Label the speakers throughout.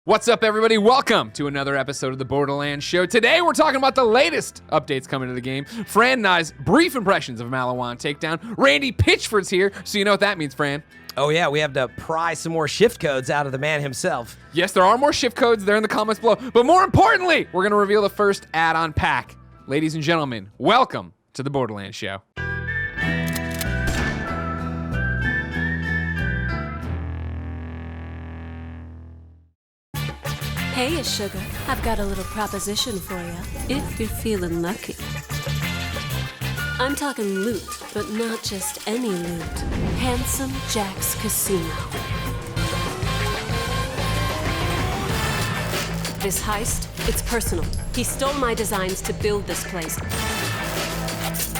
Speaker 1: What's up, everybody? Welcome to another episode of the Borderlands Show. Today, we're talking about the latest updates coming to the game. Fran and I's brief impressions of Maliwan Takedown. Randy Pitchford's here, so you know what that means, Fran.
Speaker 2: Oh, yeah, we have to pry some more shift codes out of the man himself.
Speaker 1: Yes, there are more shift codes there in the comments below. But more importantly, we're going to reveal the first add-on pack. Ladies and gentlemen, welcome to the Borderlands Show.
Speaker 3: Hey, sugar, I've got a little proposition for you, if you're feeling lucky. I'm talking loot, but not just any loot. Handsome Jack's Casino. This heist, it's personal. He stole my designs to build this place.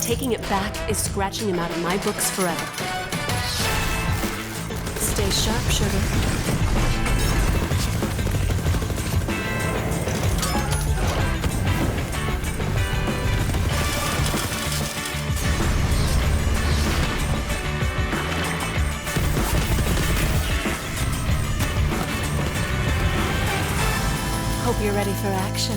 Speaker 3: Taking it back is scratching him out of my books forever. Stay sharp, sugar. Hope you're ready for action.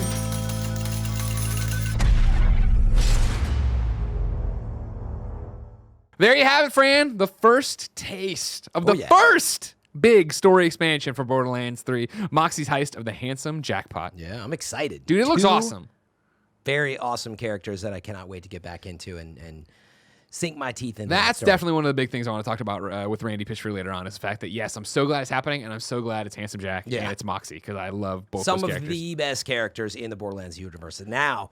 Speaker 1: There you have it, Fran. The first taste of the first big story expansion for Borderlands 3. Moxxi's Heist of the handsome Jackpot.
Speaker 2: Yeah, I'm excited.
Speaker 1: Dude, it looks awesome.
Speaker 2: Very awesome characters that I cannot wait to get back into and sink my teeth into.
Speaker 1: That's definitely one of the big things I want to talk about with Randy Pitchford later on is the fact that, yes, I'm so glad it's happening, and I'm so glad it's Handsome Jack and it's Moxxi, because I love both those characters.
Speaker 2: Some of the best characters in the Borderlands universe. And now,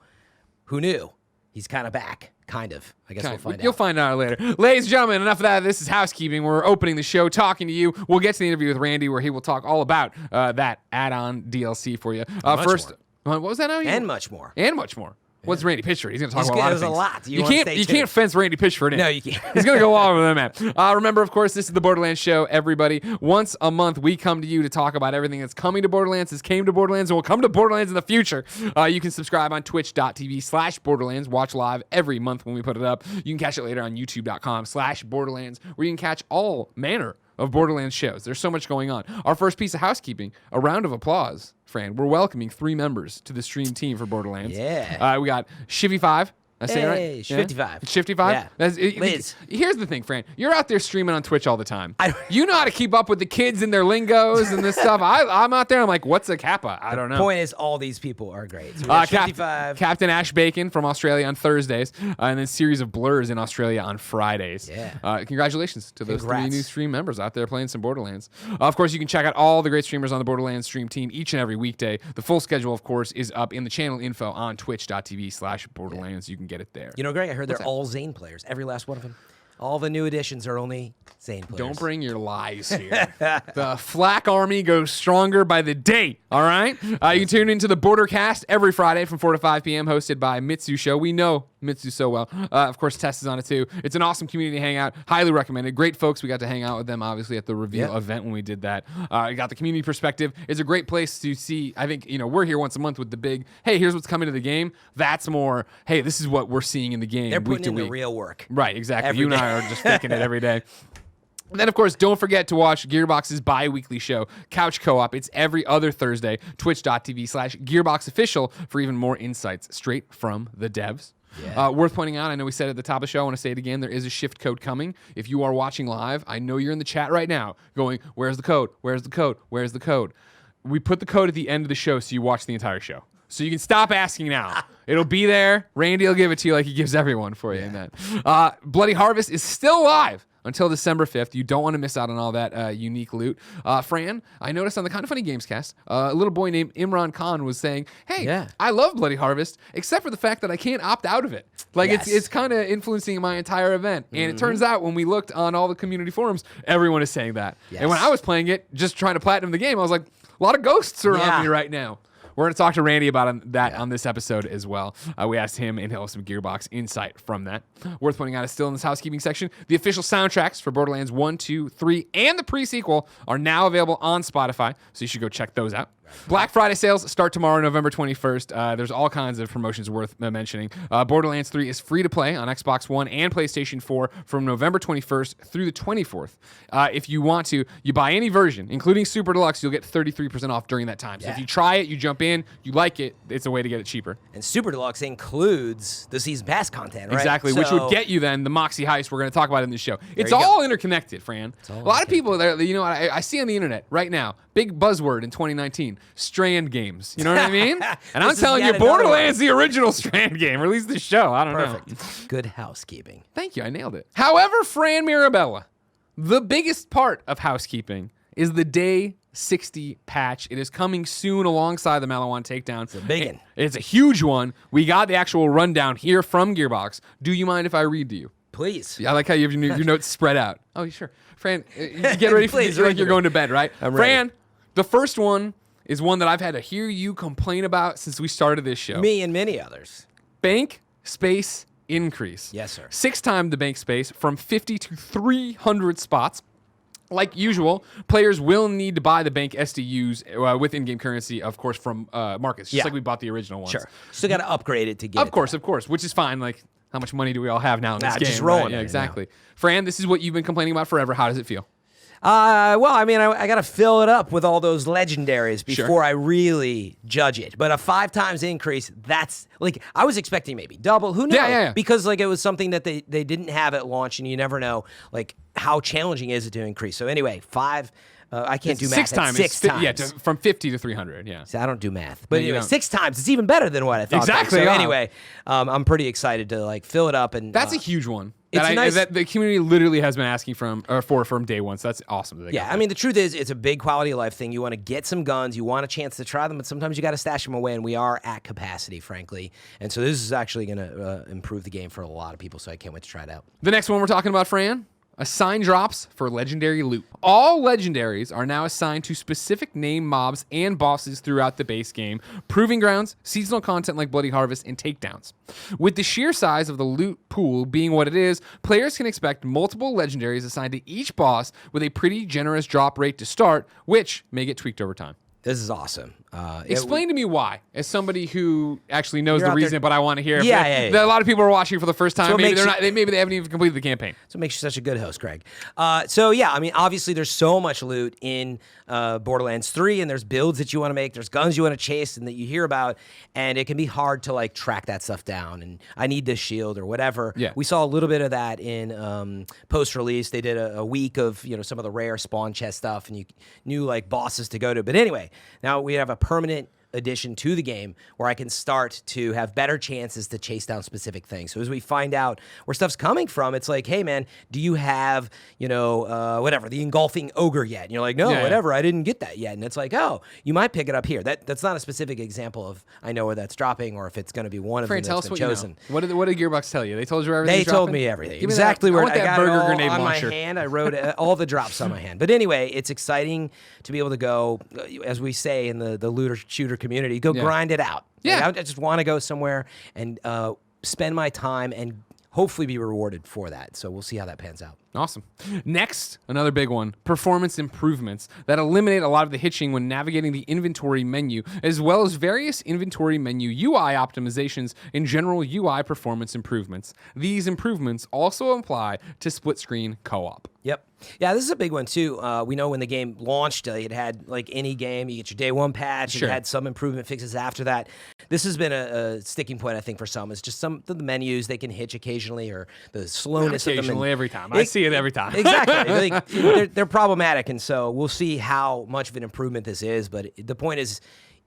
Speaker 2: who knew? He's kind of back. Kind of. I guess we'll find out.
Speaker 1: You'll find out later. Ladies and gentlemen, enough of that. This is housekeeping. We're opening the show, talking to you. We'll get to the interview with Randy, where he will talk all about that add-on DLC for you. First, what was that now?
Speaker 2: And much more.
Speaker 1: And much more. What's Randy Pitchford? He's going to talk about a lot of things.
Speaker 2: There's a lot.
Speaker 1: You can't fence Randy Pitchford in.
Speaker 2: No, you can't.
Speaker 1: He's going to go all over them, man. Remember, of course, this is the Borderlands Show, everybody. Once a month, we come to you to talk about everything that's coming to Borderlands, has came to Borderlands, and will come to Borderlands in the future. You can subscribe on twitch.tv/Borderlands. Watch live every month when we put it up. You can catch it later on youtube.com/Borderlands, where you can catch all manner of Borderlands shows. There's so much going on. Our first piece of housekeeping, a round of applause, Fran. We're welcoming 3 members to the stream team for Borderlands.
Speaker 2: Yeah.
Speaker 1: We got Shivy5. I say it right?
Speaker 2: Hey, Shifty5.
Speaker 1: Shifty5?
Speaker 2: Yeah. Liz.
Speaker 1: Here's the thing, Fran. You're out there streaming on Twitch all the time. You know how to keep up with the kids and their lingos and this stuff. I'm out there. I'm like, what's a kappa? I don't know.
Speaker 2: The point is, all these people are great. So Shifty5.
Speaker 1: Captain Ash Bacon from Australia on Thursdays, and then Series of Blurs in Australia on Fridays.
Speaker 2: Yeah.
Speaker 1: Congratulations to those 3 new stream members out there playing some Borderlands. Of course, you can check out all the great streamers on the Borderlands stream team each and every weekday. The full schedule, of course, is up in the channel info on twitch.tv/Borderlands. You can get it there.
Speaker 2: You know, Greg, I heard they're all Zane players. Every last one of them. All the new additions are only Zane players.
Speaker 1: Don't bring your lies here. The Flak Army goes stronger by the day, all right? You can tune into the Bordercast every Friday from 4 to 5 p.m., hosted by Mitsu Show. We know Mitsu so well. Of course, Tess is on it too. It's an awesome community hangout. Highly recommended. Great folks. We got to hang out with them, obviously, at the reveal event when we did that. You got the community perspective. It's a great place to see. I think, we're here once a month with the big, hey, here's what's coming to the game. That's more, hey, this is what we're seeing in the game.
Speaker 2: They're
Speaker 1: week
Speaker 2: putting
Speaker 1: to
Speaker 2: in
Speaker 1: week.
Speaker 2: the real work.
Speaker 1: Right, exactly.
Speaker 2: Every
Speaker 1: You and
Speaker 2: day.
Speaker 1: I are just faking it every day. And then, of course, don't forget to watch Gearbox's bi-weekly show, Couch Co-op. It's every other Thursday, twitch.tv/GearboxOfficial for even more insights straight from the devs.
Speaker 2: Yeah.
Speaker 1: Worth pointing out, I know we said at the top of the show, I want to say it again, there is a shift code coming. If you are watching live, I know you're in the chat right now going, where's the code? Where's the code? Where's the code? We put the code at the end of the show so you watch the entire show. So you can stop asking now. It'll be there. Randy will give it to you like he gives everyone for you. In that. Bloody Harvest is still live until December 5th. You don't want to miss out on all that unique loot. Fran, I noticed on the Kind of Funny Games cast, a little boy named Imran Khan was saying, hey, I love Bloody Harvest, except for the fact that I can't opt out of it. Like, it's kind of influencing my entire event. And it turns out when we looked on all the community forums, everyone is saying that. And when I was playing it, just trying to platinum the game, I was like, a lot of ghosts around me right now. We're going to talk to Randy about that on this episode as well. We asked him, and he'll have some Gearbox insight from that. Worth pointing out is still in this housekeeping section. The official soundtracks for Borderlands 1, 2, 3, and the pre-sequel are now available on Spotify, so you should go check those out. Black Friday sales start tomorrow, November 21st. There's all kinds of promotions worth mentioning. Borderlands 3 is free to play on Xbox One and PlayStation 4 from November 21st through the 24th. If you want to, you buy any version, including Super Deluxe, you'll get 33% off during that time. So if you try it, you jump in, you like it, it's a way to get it cheaper.
Speaker 2: And Super Deluxe includes the Season Pass content, right?
Speaker 1: Exactly, which would get you then the Moxxi Heist we're going to talk about in this show. It's all interconnected, Fran. A lot of people, I see on the internet right now, big buzzword in 2019, Strand games. You know what I mean? And I'm telling you, Borderlands, the original Strand game, or at least the show. I don't know.
Speaker 2: Good housekeeping.
Speaker 1: Thank you. I nailed it. However, Fran Mirabella, the biggest part of housekeeping is the Day 60 patch. It is coming soon alongside the Maliwan Takedown.
Speaker 2: It's a big one.
Speaker 1: It's a huge one. We got the actual rundown here from Gearbox. Do you mind if I read to you?
Speaker 2: Please.
Speaker 1: Yeah, I like how you have your notes spread out. Oh, sure. Fran, you get ready for this. Like you're going to bed, right?
Speaker 2: I'm
Speaker 1: Fran,
Speaker 2: ready.
Speaker 1: The first one is one that I've had to hear you complain about since we started this show.
Speaker 2: Me and many others.
Speaker 1: Bank space increase.
Speaker 2: Yes, sir.
Speaker 1: 6 times the bank space from 50 to 300 spots. Like usual, players will need to buy the bank SDUs with in-game currency, of course, from markets, just like we bought the original ones.
Speaker 2: Sure. Still got to upgrade it to get
Speaker 1: Of course, which is fine. Like, how much money do we all have now in this game?
Speaker 2: Just rolling.
Speaker 1: Right? Yeah, exactly. Fran, this is what you've been complaining about forever. How does it feel?
Speaker 2: Well, I mean, I got to fill it up with all those legendaries before I really judge it. But a 5 times increase, that's like, I was expecting maybe double. Who knows?
Speaker 1: Yeah.
Speaker 2: Because like it was something that they didn't have at launch, and you never know like how challenging is it to increase. So anyway, 5. I can't do math.
Speaker 1: 6 times.
Speaker 2: 6 times.
Speaker 1: Yeah, from 50 to 300. Yeah.
Speaker 2: See, I don't do math, but
Speaker 1: you
Speaker 2: anyway,
Speaker 1: don't.
Speaker 2: 6 times. It's even better than what I thought.
Speaker 1: Exactly,
Speaker 2: So
Speaker 1: yeah.
Speaker 2: anyway, I'm pretty excited to like fill it up, and
Speaker 1: That's a huge one.
Speaker 2: It's nice.
Speaker 1: That the community literally has been asking from day one. So that's awesome. That they got
Speaker 2: I mean, the truth is, it's a big quality of life thing. You want to get some guns, you want a chance to try them, but sometimes you got to stash them away, and we are at capacity, frankly. And so this is actually going to improve the game for a lot of people, so I can't wait to try it out.
Speaker 1: The next one we're talking about, Fran, assigned drops for legendary loot. All legendaries are now assigned to specific name mobs and bosses throughout the base game, proving grounds, seasonal content like Bloody Harvest, and takedowns. With the sheer size of the loot pool being what it is, players can expect multiple legendaries assigned to each boss with a pretty generous drop rate to start, which may get tweaked over time.
Speaker 2: This is awesome.
Speaker 1: Explain to me why, as somebody who actually knows
Speaker 2: You're
Speaker 1: the
Speaker 2: out there-
Speaker 1: reason, but I want to hear.
Speaker 2: Yeah.
Speaker 1: A lot of people are watching for the first time.
Speaker 2: So it
Speaker 1: Maybe
Speaker 2: makes
Speaker 1: maybe they haven't even completed the campaign.
Speaker 2: So it makes you such a good host, Greg. I mean, obviously there's so much loot in Borderlands 3, and there's builds that you want to make, there's guns you want to chase and that you hear about, and it can be hard to like track that stuff down, and I need this shield or whatever.
Speaker 1: Yeah.
Speaker 2: We saw a little bit of that in post-release. They did a week of, some of the rare spawn chest stuff, and you knew like bosses to go to. But anyway, now we have a permanent addition to the game where I can start to have better chances to chase down specific things. So as we find out where stuff's coming from, it's like, hey man, do you have, whatever, the engulfing ogre yet? And you're like, no, whatever, I didn't get that yet. And it's like, oh, you might pick it up here. That's not a specific example of I know where that's dropping or if it's going to be one of
Speaker 1: Fran,
Speaker 2: them
Speaker 1: tell
Speaker 2: that's
Speaker 1: us
Speaker 2: been
Speaker 1: what
Speaker 2: chosen.
Speaker 1: you know. What did Gearbox tell you? They told you everything.
Speaker 2: They told me everything.
Speaker 1: Give me
Speaker 2: Exactly
Speaker 1: that.
Speaker 2: where
Speaker 1: I want that
Speaker 2: got
Speaker 1: burger
Speaker 2: it all
Speaker 1: grenade
Speaker 2: on
Speaker 1: launcher.
Speaker 2: my hand. I wrote all the drops on my hand. But anyway, it's exciting to be able to go, as we say in the looter shooter community, go grind it out.
Speaker 1: Yeah.
Speaker 2: Like, I just want to go somewhere and spend my time and hopefully be rewarded for that. So we'll see how that pans out.
Speaker 1: Awesome. Next, another big one, performance improvements that eliminate a lot of the hitching when navigating the inventory menu, as well as various inventory menu UI optimizations and general UI performance improvements. These improvements also apply to split-screen co-op.
Speaker 2: Yep. Yeah, this is a big one, too. We know when the game launched, it had, like any game, you get your day one patch,
Speaker 1: Sure.
Speaker 2: it had some improvement fixes after that. This has been a sticking point, I think, for some. It's just some of the menus, they can hitch occasionally, or the slowness of them.
Speaker 1: Occasionally, every time. I see it every time.
Speaker 2: Exactly. They're problematic, and so we'll see how much of an improvement this is. But the point is,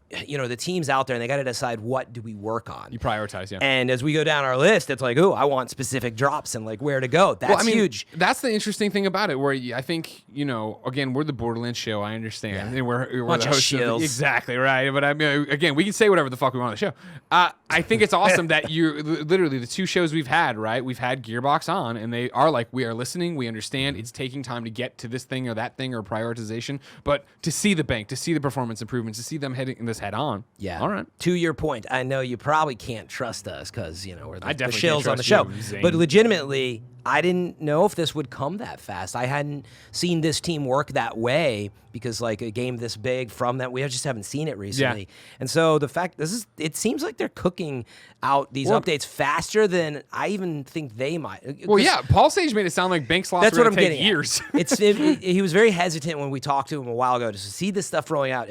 Speaker 2: the team's out there, and they got to decide what do we work on.
Speaker 1: You prioritize, yeah.
Speaker 2: And as we go down our list, it's like, I want specific drops and like where to go. That's huge.
Speaker 1: That's the interesting thing about it, where I think, again, we're the Borderlands Show, I understand. And we're
Speaker 2: Bunch
Speaker 1: the
Speaker 2: of
Speaker 1: hosts
Speaker 2: shills.
Speaker 1: Exactly, right. But I mean, again, we can say whatever the fuck we want on the show. I think it's awesome that you're literally the 2 shows we've had, right? We've had Gearbox on, and they are like, we are listening, we understand, it's taking time to get to this thing or that thing or prioritization, but to see the bank, to see the performance improvements, to see them heading this head on.
Speaker 2: Yeah.
Speaker 1: All right.
Speaker 2: To your point, I know you probably can't trust us because, we're the
Speaker 1: definitely
Speaker 2: shills
Speaker 1: can't
Speaker 2: on the
Speaker 1: trust
Speaker 2: show.
Speaker 1: you, Zane.
Speaker 2: But legitimately, I didn't know if this would come that fast. I hadn't seen this team work that way because like a game this big from that, we just haven't seen it recently.
Speaker 1: Yeah.
Speaker 2: And so the fact it seems like they're cooking out these updates faster than I even think they might.
Speaker 1: Well, yeah, Paul Sage made it sound like bank slots
Speaker 2: That's
Speaker 1: were
Speaker 2: what
Speaker 1: going
Speaker 2: I'm
Speaker 1: to take
Speaker 2: getting
Speaker 1: years.
Speaker 2: He was very hesitant when we talked to him a while ago. To see this stuff rolling out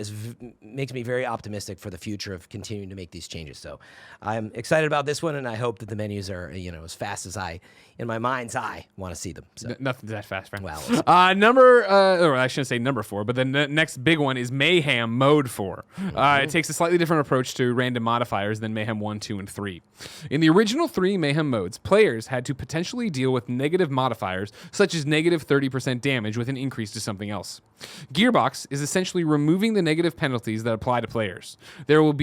Speaker 2: makes me very optimistic for the future of continuing to make these changes. So I'm excited about this one, and I hope that the menus are as fast as I, in my mind's eye, want to see them. So.
Speaker 1: Nothing's that fast, friend.
Speaker 2: Well,
Speaker 1: or I shouldn't say number 4, but the next big one is Mayhem Mode 4. It takes a slightly different approach to random modifiers than Mayhem 1, 2, and 3. In the original 3 Mayhem modes, players had to potentially deal with negative modifiers, such as negative 30% damage with an increase to something else. Gearbox is essentially removing the negative penalties that apply to players. There will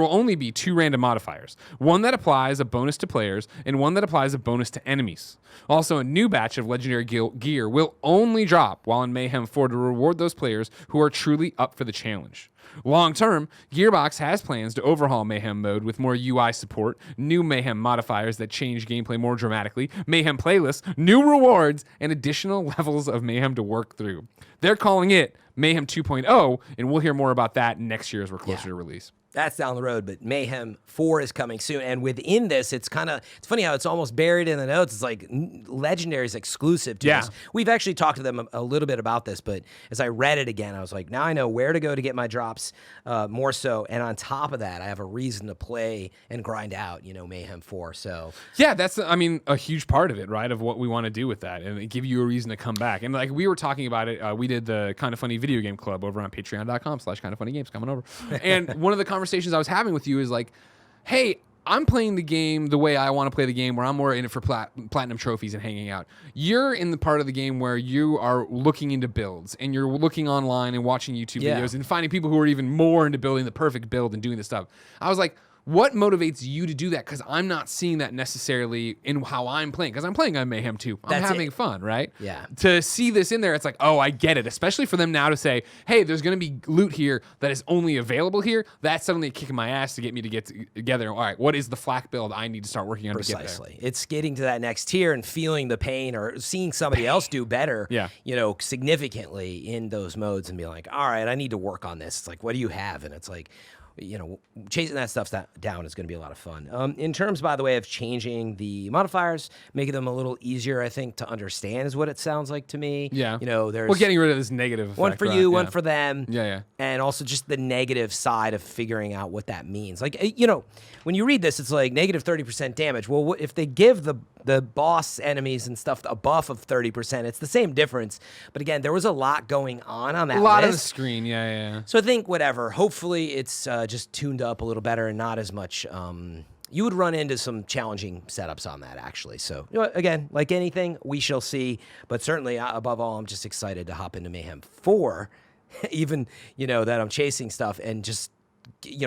Speaker 1: only be 2 random modifiers, one that applies a bonus to players and one that applies a bonus to enemies. Also, a new batch of legendary gear will only drop while in Mayhem 4 to reward those players who are truly up for the challenge. Long term, Gearbox has plans to overhaul Mayhem mode with more UI support, new Mayhem modifiers that change gameplay more dramatically, Mayhem playlists, new rewards, and additional levels of Mayhem to work through. They're calling it Mayhem 2.0, and we'll hear more about that next year as we're closer to release.
Speaker 2: That's down the road, but Mayhem 4 is coming soon. And within this, it's funny how it's almost buried in the notes. It's like Legendary is exclusive to us. We've actually talked to them a little bit about this, but as I read it again, I was like, now I know where to go to get my drops more so. And on top of that, I have a reason to play and grind out, Mayhem 4. So
Speaker 1: yeah, that's, a huge part of it, right? Of what we want to do with that and give you a reason to come back. And like we were talking about it, we did the Kind of Funny video game club over on patreon.com/kindoffunnygames coming over. And one of the conversations I was having with you is like, hey, I'm playing the game the way I want to play the game, where I'm more in it for platinum trophies and hanging out. You're in the part of the game where you are looking into builds and you're looking online and watching YouTube videos and finding people who are even more into building the perfect build and doing this stuff. I was like, what motivates you to do that? Because I'm not seeing that necessarily in how I'm playing. Because I'm playing on Mayhem 2. I'm having fun, right?
Speaker 2: Yeah.
Speaker 1: To see this in there, it's like, oh, I get it. Especially for them now to say, hey, there's going to be loot here that is only available here. That's suddenly kicking my ass to get me to get together. All right, what is the flak build I need to start working on
Speaker 2: Precisely.
Speaker 1: to get there?
Speaker 2: It's getting to that next tier and feeling the pain or seeing somebody else do better, significantly in those modes and be like, all right, I need to work on this. It's like, what do you have? And it's like, chasing that stuff down is going to be a lot of fun. In terms, by the way, of changing the modifiers, making them a little easier, I think, to understand is what it sounds like to me.
Speaker 1: Yeah.
Speaker 2: There's
Speaker 1: getting rid of this negative effect,
Speaker 2: one for you, one for them.
Speaker 1: Yeah.
Speaker 2: And also just the negative side of figuring out what that means. Like, when you read this, it's like negative 30% damage. Well, if they give the boss enemies and stuff a buff of 30%, it's the same difference. But again, there was a lot going on that
Speaker 1: a lot
Speaker 2: list.
Speaker 1: of the screen, yeah.
Speaker 2: So I think whatever. Hopefully it's just tuned up a little better and not as much. You would run into some challenging setups on that, actually. So again, like anything, we shall see. But certainly, above all, I'm just excited to hop into Mayhem 4, even that I'm chasing stuff and just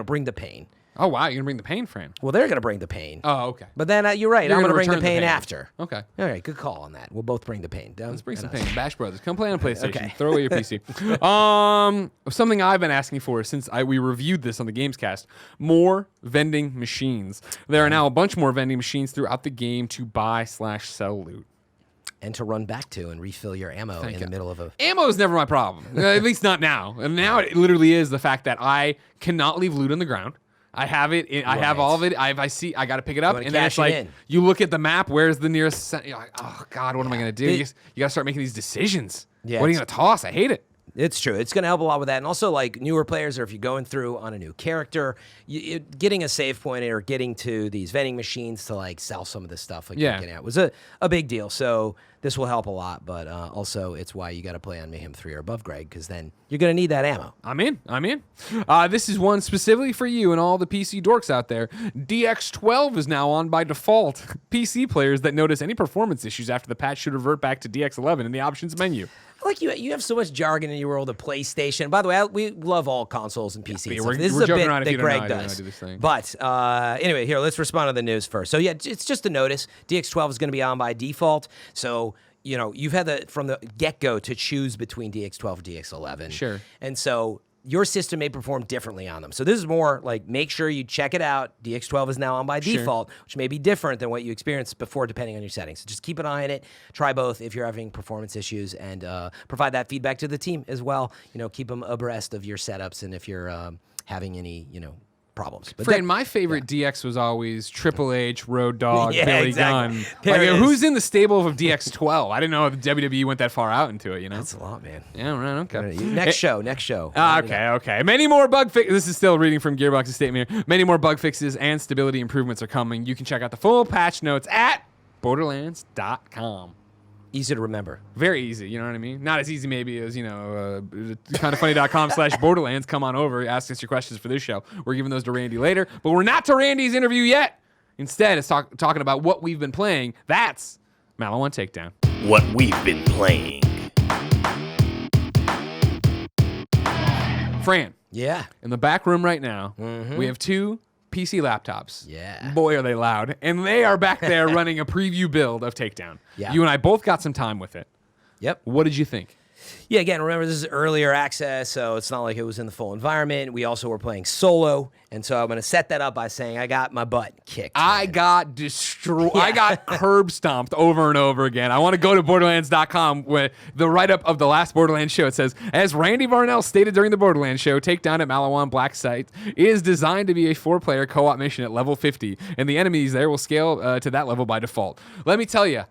Speaker 2: bring the pain.
Speaker 1: Oh, wow. You're going to bring the pain, Fran.
Speaker 2: Well, they're going to bring the pain.
Speaker 1: Oh, okay.
Speaker 2: But then you're right. I'm going to bring the pain after.
Speaker 1: Okay.
Speaker 2: All right. Good call on that. We'll both bring the pain.
Speaker 1: Let's bring some pain. Bash Brothers. Come play on PlayStation.
Speaker 2: Okay.
Speaker 1: Throw away your PC. Something I've been asking for since we reviewed this on the Gamescast. More vending machines. There are now a bunch more vending machines throughout the game to buy/sell loot.
Speaker 2: And to run back to and refill your ammo in the middle of a...
Speaker 1: Ammo is never my problem. At least not now. And now it literally is the fact that I cannot leave loot on the ground. I have it. I have all of it. I got to pick it up, and then it's like you look at the map. Where's the nearest? You're like, oh God, what am I gonna do? You got to start making these decisions. Yeah, what are you gonna toss? I hate it.
Speaker 2: It's true. It's going to help a lot with that. And also, like, newer players, or if you're going through on a new character, getting a save point or getting to these vending machines to, like, sell some of this stuff like you're getting at was a big deal. So this will help a lot. But also, it's why you got to play on Mayhem 3 or above, Greg, because then you're going to need that ammo.
Speaker 1: I'm in. This is one specifically for you and all the PC dorks out there. DX12 is now on by default. PC players that notice any performance issues after the patch should revert back to DX11 in the options menu.
Speaker 2: Like you have so much jargon in your world of PlayStation. By the way, we love all consoles and PCs.
Speaker 1: Yeah,
Speaker 2: this is a bit that Greg
Speaker 1: does.
Speaker 2: Do this thing. But anyway, here, let's respond to the news first. So yeah, it's just a notice. DX12 is going to be on by default. So you've had from the get-go to choose between DX12 and DX11.
Speaker 1: Sure.
Speaker 2: And so your system may perform differently on them. So this is more like, make sure you check it out. DX12 is now on by default, which may be different than what you experienced before depending on your settings. So just keep an eye on it. Try both if you're having performance issues, and provide that feedback to the team as well. Keep them abreast of your setups and if you're having any, problems. But
Speaker 1: Fran, my favorite DX was always Triple H, Road Dogg,
Speaker 2: Yeah,
Speaker 1: Billy
Speaker 2: exactly.
Speaker 1: Gunn.
Speaker 2: There
Speaker 1: Like,
Speaker 2: it is.
Speaker 1: who's in the stable of DX12? I didn't know the WWE went that far out into it,
Speaker 2: That's a lot, man.
Speaker 1: Yeah, right, okay.
Speaker 2: Next show.
Speaker 1: Okay. Many more bug fixes. This is still reading from Gearbox's statement here. Many more bug fixes and stability improvements are coming. You can check out the full patch notes at Borderlands.com.
Speaker 2: Easy to remember.
Speaker 1: Very easy, you know what I mean? Not as easy maybe as, kindoffunny.com/Borderlands. Come on over, ask us your questions for this show. We're giving those to Randy later, but we're not to Randy's interview yet. Instead, it's talking about what we've been playing. That's Maliwan Takedown.
Speaker 4: What we've been playing.
Speaker 1: Fran,
Speaker 2: Yeah.
Speaker 1: in the back room right now, we have 2 PC laptops.
Speaker 2: Yeah.
Speaker 1: Boy, are they loud. And they are back there running a preview build of Takedown.
Speaker 2: Yeah.
Speaker 1: You and I both got some time with it.
Speaker 2: Yep.
Speaker 1: What did you think?
Speaker 2: Yeah, again, remember, this is earlier access, so it's not like it was in the full environment. We also were playing solo, and so I'm going to set that up by saying I got my butt kicked.
Speaker 1: I
Speaker 2: man.
Speaker 1: got destroyed. I got curb stomped over and over again. I want to go to Borderlands.com where the write-up of the last Borderlands show, it says, as Randy Varnell stated during the Borderlands show, Takedown at Maliwan Blacksite is designed to be a 4-player co-op mission at level 50, and the enemies there will scale to that level by default. Let me tell you,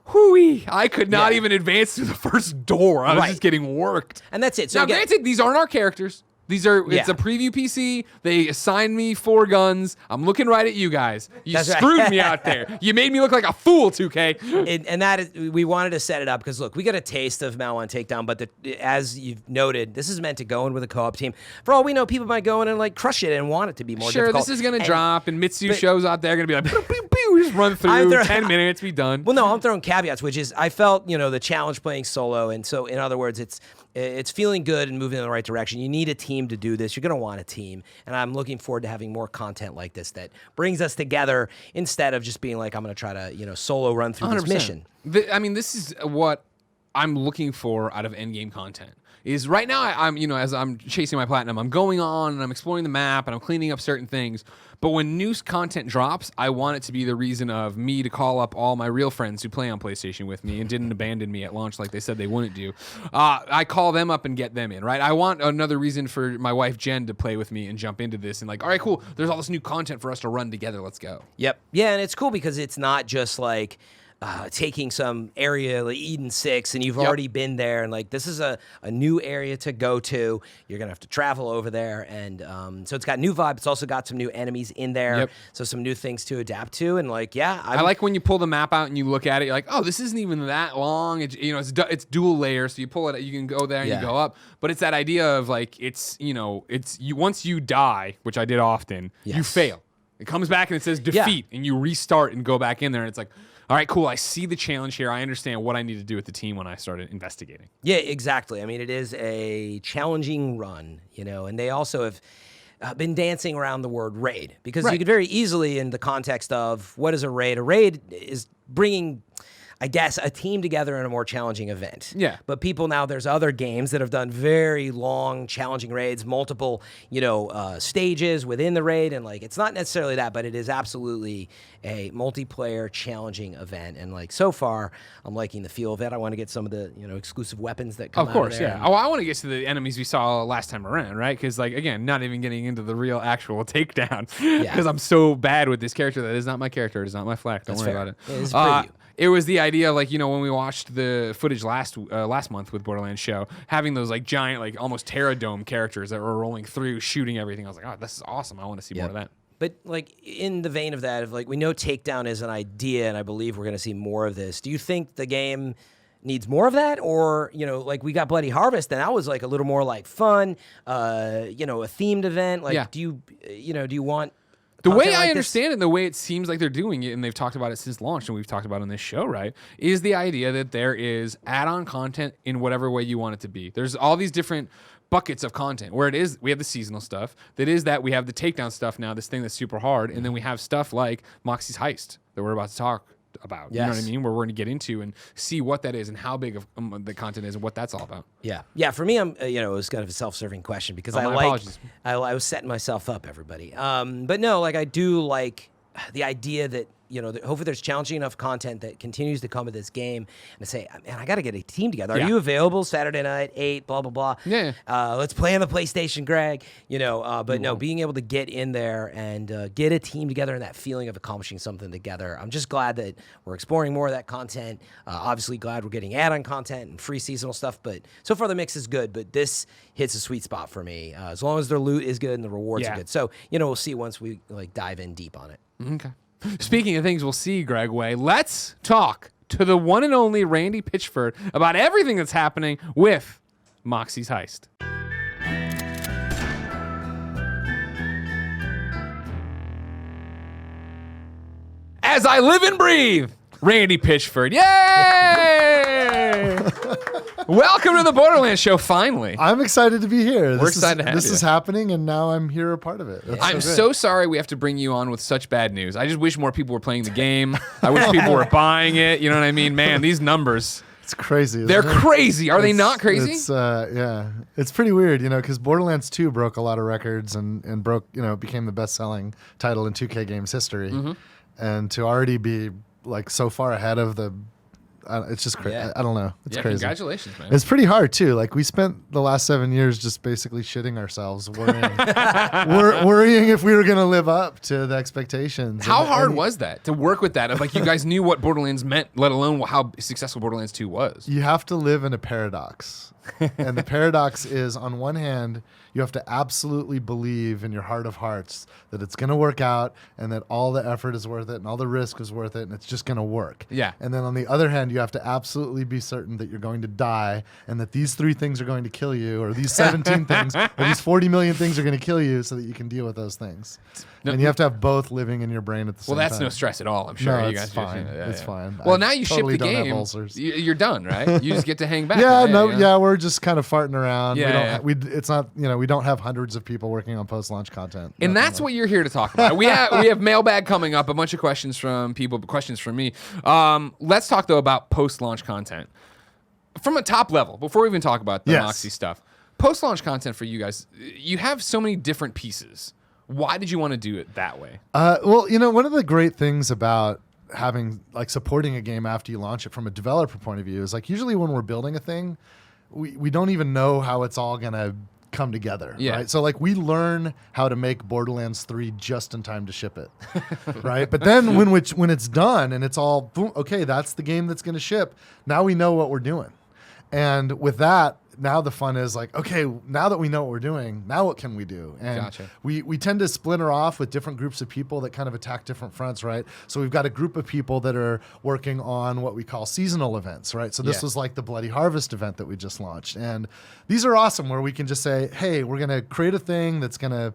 Speaker 1: hooey, I could not even advance through the first door. I was just getting worked.
Speaker 2: And that's it. So
Speaker 1: Now,
Speaker 2: again,
Speaker 1: granted, these aren't our characters. It's
Speaker 2: Yeah.
Speaker 1: a preview PC. They assigned me 4 guns. I'm looking right at you guys. You
Speaker 2: That's right.
Speaker 1: screwed me out there. You made me look like a fool, 2K.
Speaker 2: and that is, we wanted to set it up because, look, we got a taste of Maliwan Takedown, but as you've noted, this is meant to go in with a co-op team. For all we know, people might go in and crush it and want it to be more
Speaker 1: Sure,
Speaker 2: difficult.
Speaker 1: this is going to
Speaker 2: And-
Speaker 1: drop, and Mitsu shows out there going to be like, pew, pew, pew, just run through, 10 minutes, be done.
Speaker 2: Well, no, I'm throwing caveats, which is I felt, the challenge playing solo. And so, in other words, it's feeling good and moving in the right direction. You need a team to do this. You're going to want a team. And I'm looking forward to having more content like this that brings us together instead of just being like, I'm going to try to, solo run through this
Speaker 1: 100%.
Speaker 2: mission.
Speaker 1: This is what I'm looking for out of endgame content. Is right now I'm as I'm chasing my platinum, I'm going on and I'm exploring the map and I'm cleaning up certain things. But when new content drops, I want it to be the reason of me to call up all my real friends who play on PlayStation with me and didn't abandon me at launch like they said they wouldn't do. I call them up and get them in, right? I want another reason for my wife Jen to play with me and jump into this and all right, cool. There's all this new content for us to run together. Let's go.
Speaker 2: Yep. Yeah, and it's cool because it's not just like taking some area like Eden 6 and you've already been there and this is a new area to go to. You're going to have to travel over there. And so it's got new vibe. It's also got some new enemies in there.
Speaker 1: Yep.
Speaker 2: So some new things to adapt to. And
Speaker 1: I like when you pull the map out and you look at it, you're like, oh, this isn't even that long. It's dual layer. So you pull it, you can go there and you go up. But it's that idea of it's once you die, which I did often, you fail. It comes back and it says defeat and you restart and go back in there. And it's like, all right, cool. I see the challenge here. I understand what I need to do with the team when I started investigating.
Speaker 2: Yeah, exactly. I mean, it is a challenging run, and they also have been dancing around the word raid because you could very easily, in the context of what is a raid is bringing, I guess, a team together in a more challenging event.
Speaker 1: Yeah.
Speaker 2: But people now, there's other games that have done very long, challenging raids, multiple, stages within the raid. And it's not necessarily that, but it is absolutely a multiplayer challenging event. And so far, I'm liking the feel of it. I want to get some of the, exclusive weapons that come out
Speaker 1: Of course,
Speaker 2: of there.
Speaker 1: yeah. Oh, I want to get to the enemies we saw last time around, right? Because, again, not even getting into the real actual takedown. Because I'm so bad with this character. That is not my character. It is not my flag. Don't worry about it.
Speaker 2: It is a preview.
Speaker 1: It was the idea, when we watched the footage last month with Borderlands Show, having those giant, almost Terra Dome characters that were rolling through, shooting everything. I was like, oh, this is awesome. I want to see more of that.
Speaker 2: But in the vein of that, we know Takedown is an idea, and I believe we're going to see more of this. Do you think the game needs more of that, or we got Bloody Harvest, and that was a little more fun, a themed event? Do you want?
Speaker 1: The way I
Speaker 2: this?
Speaker 1: understand it, and the way it seems like they're doing it, and they've talked about it since launch, and we've talked about it on this show, right, is the idea that there is add-on content in whatever way you want it to be. There's all these different buckets of content where it is we have the seasonal stuff, that is that we have the takedown stuff now, this thing that's super hard, and then we have stuff like Moxxi's Heist that we're about to talk about. You know what I
Speaker 2: Yes.
Speaker 1: mean? Where we're going to get into and see what that is and how big of the content is and what that's all about.
Speaker 2: Yeah. For me, I'm it was kind of a self-serving question because
Speaker 1: Oh, my apologies.
Speaker 2: I was setting myself up, everybody. But no, like I do like the idea that hopefully there's challenging enough content that continues to come with this game, and to say, man, I got to get a team together. Are
Speaker 1: Yeah.
Speaker 2: you available Saturday night, 8, blah, blah, blah?
Speaker 1: Yeah.
Speaker 2: Let's play on the PlayStation, Greg. But no, being able to get in there and get a team together and that feeling of accomplishing something together. I'm just glad that we're exploring more of that content. Obviously glad we're getting add-on content and free seasonal stuff, but so far the mix is good, but this hits a sweet spot for me. As long as their loot is good and the rewards are good. So, we'll see once we dive in deep on it.
Speaker 1: Okay. Speaking of things we'll see, Greg Way, let's talk to the one and only Randy Pitchford about everything that's happening with Moxxi's Heist. As I live and breathe, Randy Pitchford. Yay! Welcome to the Borderlands Show, finally.
Speaker 5: I'm excited to be here.
Speaker 1: We're excited to have
Speaker 5: This
Speaker 1: you.
Speaker 5: is happening, and now I'm here a part of it. That's
Speaker 1: I'm
Speaker 5: great.
Speaker 1: so sorry we have to bring you on with such bad news. I just wish more people were playing the game. I wish people were buying it. You know what I mean? Man, these numbers,
Speaker 5: It's crazy. isn't
Speaker 1: they're
Speaker 5: it?
Speaker 1: crazy. Are they not crazy?
Speaker 5: It's it's pretty weird, because Borderlands 2 broke a lot of records and broke, became the best-selling title in 2K games history,
Speaker 1: Mm-hmm.
Speaker 5: and to already be like so far ahead of the, it's just crazy.
Speaker 2: Yeah.
Speaker 5: I don't know. It's
Speaker 1: Yeah,
Speaker 5: crazy.
Speaker 1: congratulations, man.
Speaker 5: It's pretty hard too. Like we spent the last 7 years just basically shitting ourselves, worrying, worrying if we were going to live up to the expectations.
Speaker 1: How
Speaker 5: And-
Speaker 1: hard
Speaker 5: and
Speaker 1: was that to work with that? Like you guys knew what Borderlands meant, let alone how successful Borderlands 2 was.
Speaker 5: You have to live in a paradox. And the paradox is, on one hand, you have to absolutely believe in your heart of hearts that it's going to work out and that all the effort is worth it and all the risk is worth it and it's just going to work.
Speaker 1: Yeah.
Speaker 5: And then on the other hand, you have to absolutely be certain that you're going to die and that these 3 things are going to kill you, or these 17 things, or these 40 million things are going to kill you, so that you can deal with those things.
Speaker 1: No,
Speaker 5: And you have to have both living in your brain at the same
Speaker 1: Well,
Speaker 5: time.
Speaker 1: that's no stress at all. I'm sure
Speaker 5: No,
Speaker 1: you
Speaker 5: it's
Speaker 1: guys
Speaker 5: fine.
Speaker 1: Just,
Speaker 5: It's fine.
Speaker 1: Well,
Speaker 5: I
Speaker 1: now you
Speaker 5: totally
Speaker 1: ship the
Speaker 5: don't have
Speaker 1: game.
Speaker 5: ulcers.
Speaker 1: You're done, right? You just get to hang back.
Speaker 5: Yeah,
Speaker 1: and play,
Speaker 5: yeah, we're just kind of farting around.
Speaker 1: Yeah,
Speaker 5: we don't, it's not, we don't have hundreds of people working on post-launch content.
Speaker 1: And
Speaker 5: Nothing
Speaker 1: that's
Speaker 5: like-
Speaker 1: what you're here to talk about. We have Mailbag coming up, a bunch of questions from people, questions from me. Let's talk, though, about post-launch content. From a top level, before we even talk about the
Speaker 5: Yes.
Speaker 1: Moxxi stuff, post-launch content for you guys, you have so many different pieces. Why did you want to do it that way?
Speaker 5: Well, one of the great things about having, supporting a game after you launch it from a developer point of view is, usually when we're building a thing, we don't even know how it's all going to come together,
Speaker 1: Yeah.
Speaker 5: right? So we learn how to make Borderlands 3 just in time to ship it, right? But then when it's done and it's all boom, okay, that's the game that's going to ship. Now we know what we're doing, and with that, now the fun is okay, now that we know what we're doing, now what can we do? And
Speaker 1: Gotcha.
Speaker 5: we tend to splinter off with different groups of people that kind of attack different fronts, right? So we've got a group of people that are working on what we call seasonal events, right? So this
Speaker 1: Yeah.
Speaker 5: was like the Bloody Harvest event that we just launched. And these are awesome, where we can just say, hey, we're going to create a thing that's going to,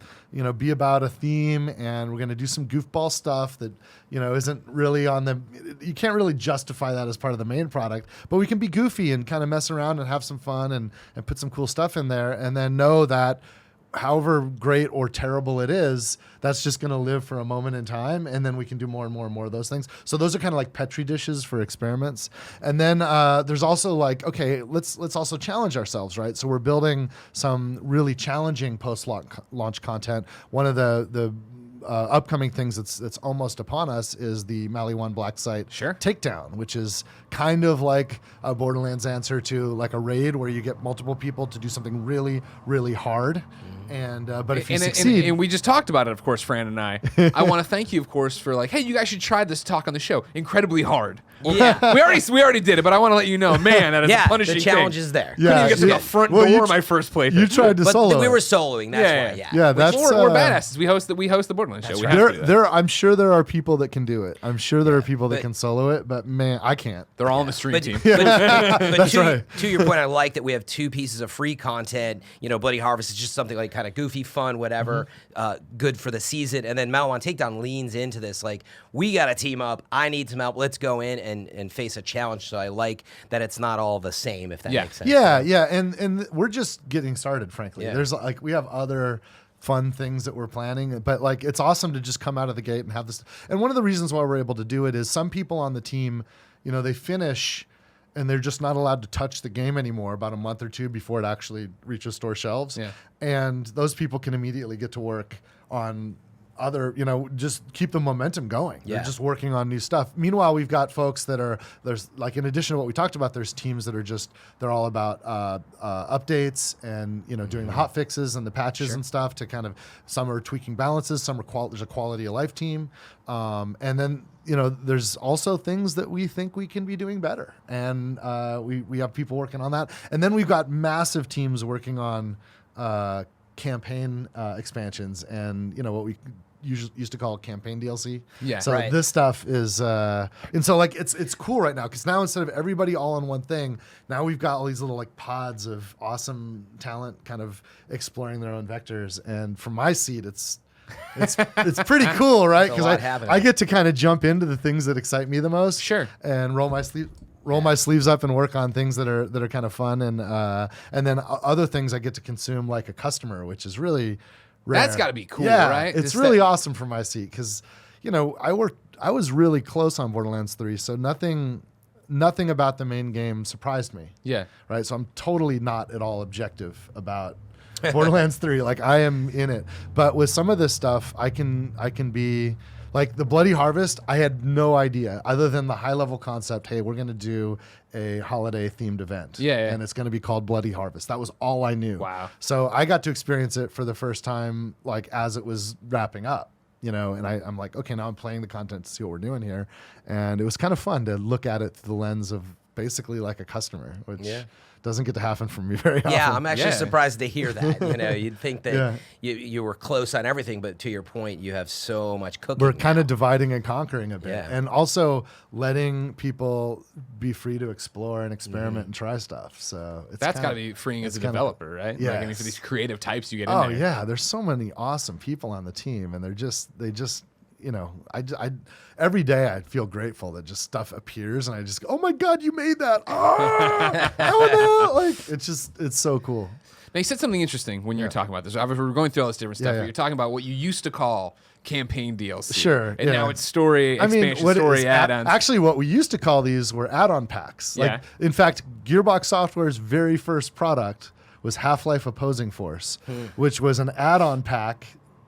Speaker 5: be about a theme, and we're going to do some goofball stuff that, isn't really on the, you can't really justify that as part of the main product, but we can be goofy and kind of mess around and have some fun and put some cool stuff in there, and then know that however great or terrible it is, that's just going to live for a moment in time, and then we can do more and more and more of those things. So those are kind of like Petri dishes for experiments. And then there's also okay, let's also challenge ourselves, right? So we're building some really challenging post-launch content. One of the upcoming things that's almost upon us is the Maliwan Blacksite Takedown, which is kind of like a Borderlands answer to a raid, where you get multiple people to do something really, really hard. And but if you succeed,
Speaker 1: and we just talked about it, of course, Fran and I. I want to thank you, of course, for hey, you guys should try this talk on the show. Incredibly hard.
Speaker 2: Yeah.
Speaker 1: we already did it, but I want to let you know, man, that is a punishing
Speaker 2: the challenge
Speaker 1: thing.
Speaker 2: is there.
Speaker 5: Yeah.
Speaker 1: Couldn't even get to the front door my first playthrough.
Speaker 5: you tried to
Speaker 2: But
Speaker 5: solo.
Speaker 2: we were
Speaker 5: it.
Speaker 2: soloing. That's why.
Speaker 5: Yeah, that's
Speaker 1: we're badasses. We host the Borderlands show. We have to do that.
Speaker 5: I'm sure there are people that can do it. I'm sure there are people that
Speaker 2: but-
Speaker 5: can solo it, but man, I can't.
Speaker 1: They're all on the stream
Speaker 2: But,
Speaker 1: team.
Speaker 2: but to,
Speaker 5: right.
Speaker 2: to your point, I like that we have 2 pieces of free content. Bloody Harvest is just something kind of goofy, fun, whatever, good for the season. And then Maliwan Takedown leans into this, we got to team up. I need some help. Let's go in and face a challenge. So I like that it's not all the same, if that makes sense.
Speaker 5: Yeah, and we're just getting started, frankly.
Speaker 2: Yeah.
Speaker 5: There's we have other fun things that we're planning. But like, it's awesome to just come out of the gate and have this. And one of the reasons why we're able to do it is some people on the team, you know, they finish and they're just not allowed to touch the game anymore about a month or two before it actually reaches store shelves.
Speaker 1: Yeah.
Speaker 5: And those people can immediately get to work on other, you know, just keep the momentum going.
Speaker 2: Yeah.
Speaker 5: They're just working on new stuff. Meanwhile, we've got folks that are, there's like, in addition to what we talked about, there's teams that are just, they're all about updates and, you know, doing the hot fixes and the patches and stuff to kind of, some are tweaking balances, some are there's a quality of life team. And then, you know, there's also things that we think we can be doing better. And we have people working on that. And then we've got massive teams working on campaign expansions and, you know, what we used to call campaign DLC.
Speaker 1: Yeah.
Speaker 5: So
Speaker 2: Right.
Speaker 5: this stuff is, and so like it's cool right now because now instead of everybody all on one thing, now we've got all these little like pods of awesome talent kind of exploring their own vectors. And from my seat, it's pretty cool, right?
Speaker 2: There's a lot happening.
Speaker 5: I get to kind of jump into the things that excite me the most.
Speaker 1: Sure.
Speaker 5: And roll my sleeves up and work on things that are kind of fun, and then other things I get to consume like a customer, which is really rare.
Speaker 1: That's got to be cool,
Speaker 5: yeah,
Speaker 1: right?
Speaker 5: It's
Speaker 1: Just
Speaker 5: really
Speaker 1: that-
Speaker 5: awesome for my seat because, you know, I was really close on Borderlands 3, so nothing about the main game surprised me.
Speaker 1: Yeah.
Speaker 5: Right. So I'm totally not at all objective about Borderlands 3. Like I am in it, but with some of this stuff, I can be. Like the Bloody Harvest, I had no idea other than the high level concept. Hey, we're going to do a holiday themed event.
Speaker 1: Yeah.
Speaker 5: And it's going to be called Bloody Harvest. That was all I knew.
Speaker 1: Wow.
Speaker 5: So I got to experience it for the first time, like as it was wrapping up, you know, and I'm like, okay, now I'm playing the content to see what we're doing here. And it was kind of fun to look at it through the lens of basically like a customer, which doesn't get to happen for me very often.
Speaker 2: Yeah, I'm actually
Speaker 1: Yeah.
Speaker 2: surprised to hear that. You know, you'd think that
Speaker 5: Yeah.
Speaker 2: you were close on everything, but to your point, you have so much cooking.
Speaker 5: We're kind of dividing and conquering a bit,
Speaker 2: Yeah.
Speaker 5: and also letting people be free to explore and experiment and try stuff. So
Speaker 1: That's got to be freeing as a developer, right? Like, I mean, for
Speaker 5: Yes.
Speaker 1: these creative types you get in
Speaker 5: Oh
Speaker 1: there.
Speaker 5: yeah, there's so many awesome people on the team, and they just, you know, I every day I feel grateful that just stuff appears, and I just go, oh my god, you made that! Oh no! Like it's so cool.
Speaker 1: Now, you said something interesting when you were talking about this. Obviously, we were going through all this different stuff.
Speaker 5: Yeah.
Speaker 1: But you're talking about what you used to call campaign DLC.
Speaker 5: Sure,
Speaker 1: And
Speaker 5: yeah.
Speaker 1: now it's story, expansion,
Speaker 5: what it
Speaker 1: story
Speaker 5: is,
Speaker 1: add-ons.
Speaker 5: actually, what we used to call these were add-on packs. Like,
Speaker 1: Yeah.
Speaker 5: in fact, Gearbox Software's very first product was Half-Life Opposing Force, which was an add-on pack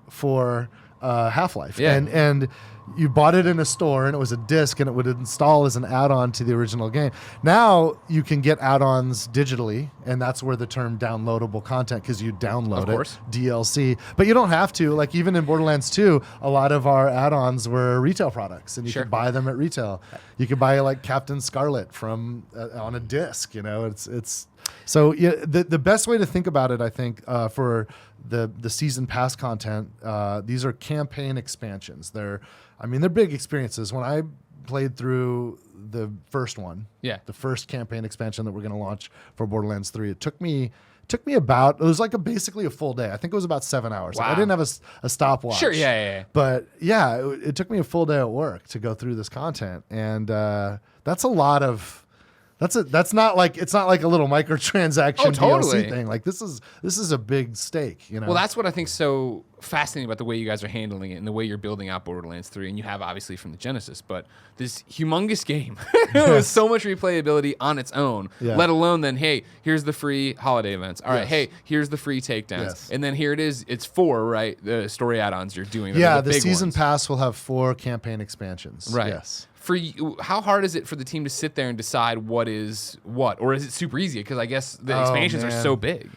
Speaker 5: for Half-Life.
Speaker 1: Yeah.
Speaker 5: And you bought it in a store, and it was a disc, and it would install as an add-on to the original game. Now you can get add-ons digitally, and that's where the term downloadable content, because you download
Speaker 1: Of course.
Speaker 5: it, DLC. But you don't have to. Like even in Borderlands 2, a lot of our add-ons were retail products, and you
Speaker 1: Sure.
Speaker 5: could buy them at retail. You could buy like Captain Scarlet from on a disc. You know, it's so yeah. The best way to think about it, I think, for the season pass content, these are campaign expansions. They're big experiences. When I played through the first one,
Speaker 1: Yeah.
Speaker 5: the first campaign expansion that we're going to launch for Borderlands 3, it took me about, it was like basically a full day. I think it was about 7 hours. Like, I
Speaker 1: Wow.
Speaker 5: didn't have a stopwatch.
Speaker 1: Sure, yeah.
Speaker 5: But yeah, it took me a full day at work to go through this content, and that's a lot of. It's not like a little microtransaction
Speaker 1: Oh, totally.
Speaker 5: DLC thing. Like this is a big stake, you know.
Speaker 1: Well, that's what I think so fascinating about the way you guys are handling it and the way you're building out Borderlands 3. And you have obviously from the Genesis, but this humongous game with so much replayability on its own,
Speaker 5: Yeah.
Speaker 1: let alone then, hey, here's the free holiday events. All right,
Speaker 5: Yes.
Speaker 1: hey, here's the free takedowns.
Speaker 5: Yes.
Speaker 1: And then here it is. It's 4, right? The story add-ons you're doing. that are
Speaker 5: Yeah, the
Speaker 1: big
Speaker 5: season
Speaker 1: ones.
Speaker 5: pass will have 4 campaign expansions.
Speaker 1: Right.
Speaker 5: Yes.
Speaker 1: For you, how hard is it for the team to sit there and decide what is what? Or is it super easy? Because I guess the
Speaker 5: Oh,
Speaker 1: expansions are
Speaker 5: man.
Speaker 1: so big.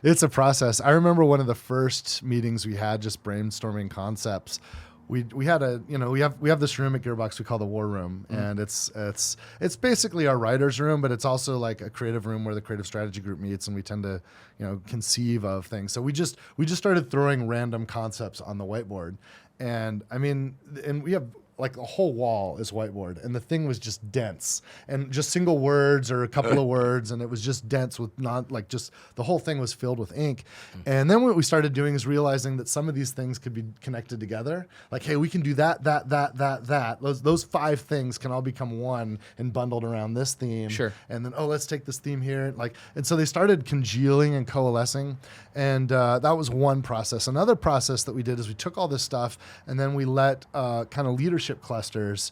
Speaker 5: It's a process. I remember one of the first meetings we had, just brainstorming concepts. We had we have this room at Gearbox we call the War Room, and it's basically our writers' room, but it's also like a creative room where the creative strategy group meets, and we tend to conceive of things. So we just started throwing random concepts on the whiteboard, and we have like a whole wall is whiteboard, and the thing was just dense and just single words or a couple of words, and it was just dense with not like just the whole thing was filled with ink. And then what we started doing is realizing that some of these things could be connected together. Like, hey, we can do that. Those 5 things can all become one and bundled around this theme.
Speaker 1: Sure.
Speaker 5: And then, let's take this theme here. And so they started congealing and coalescing. And that was one process. Another process that we did is we took all this stuff and then we let kind of leadership clusters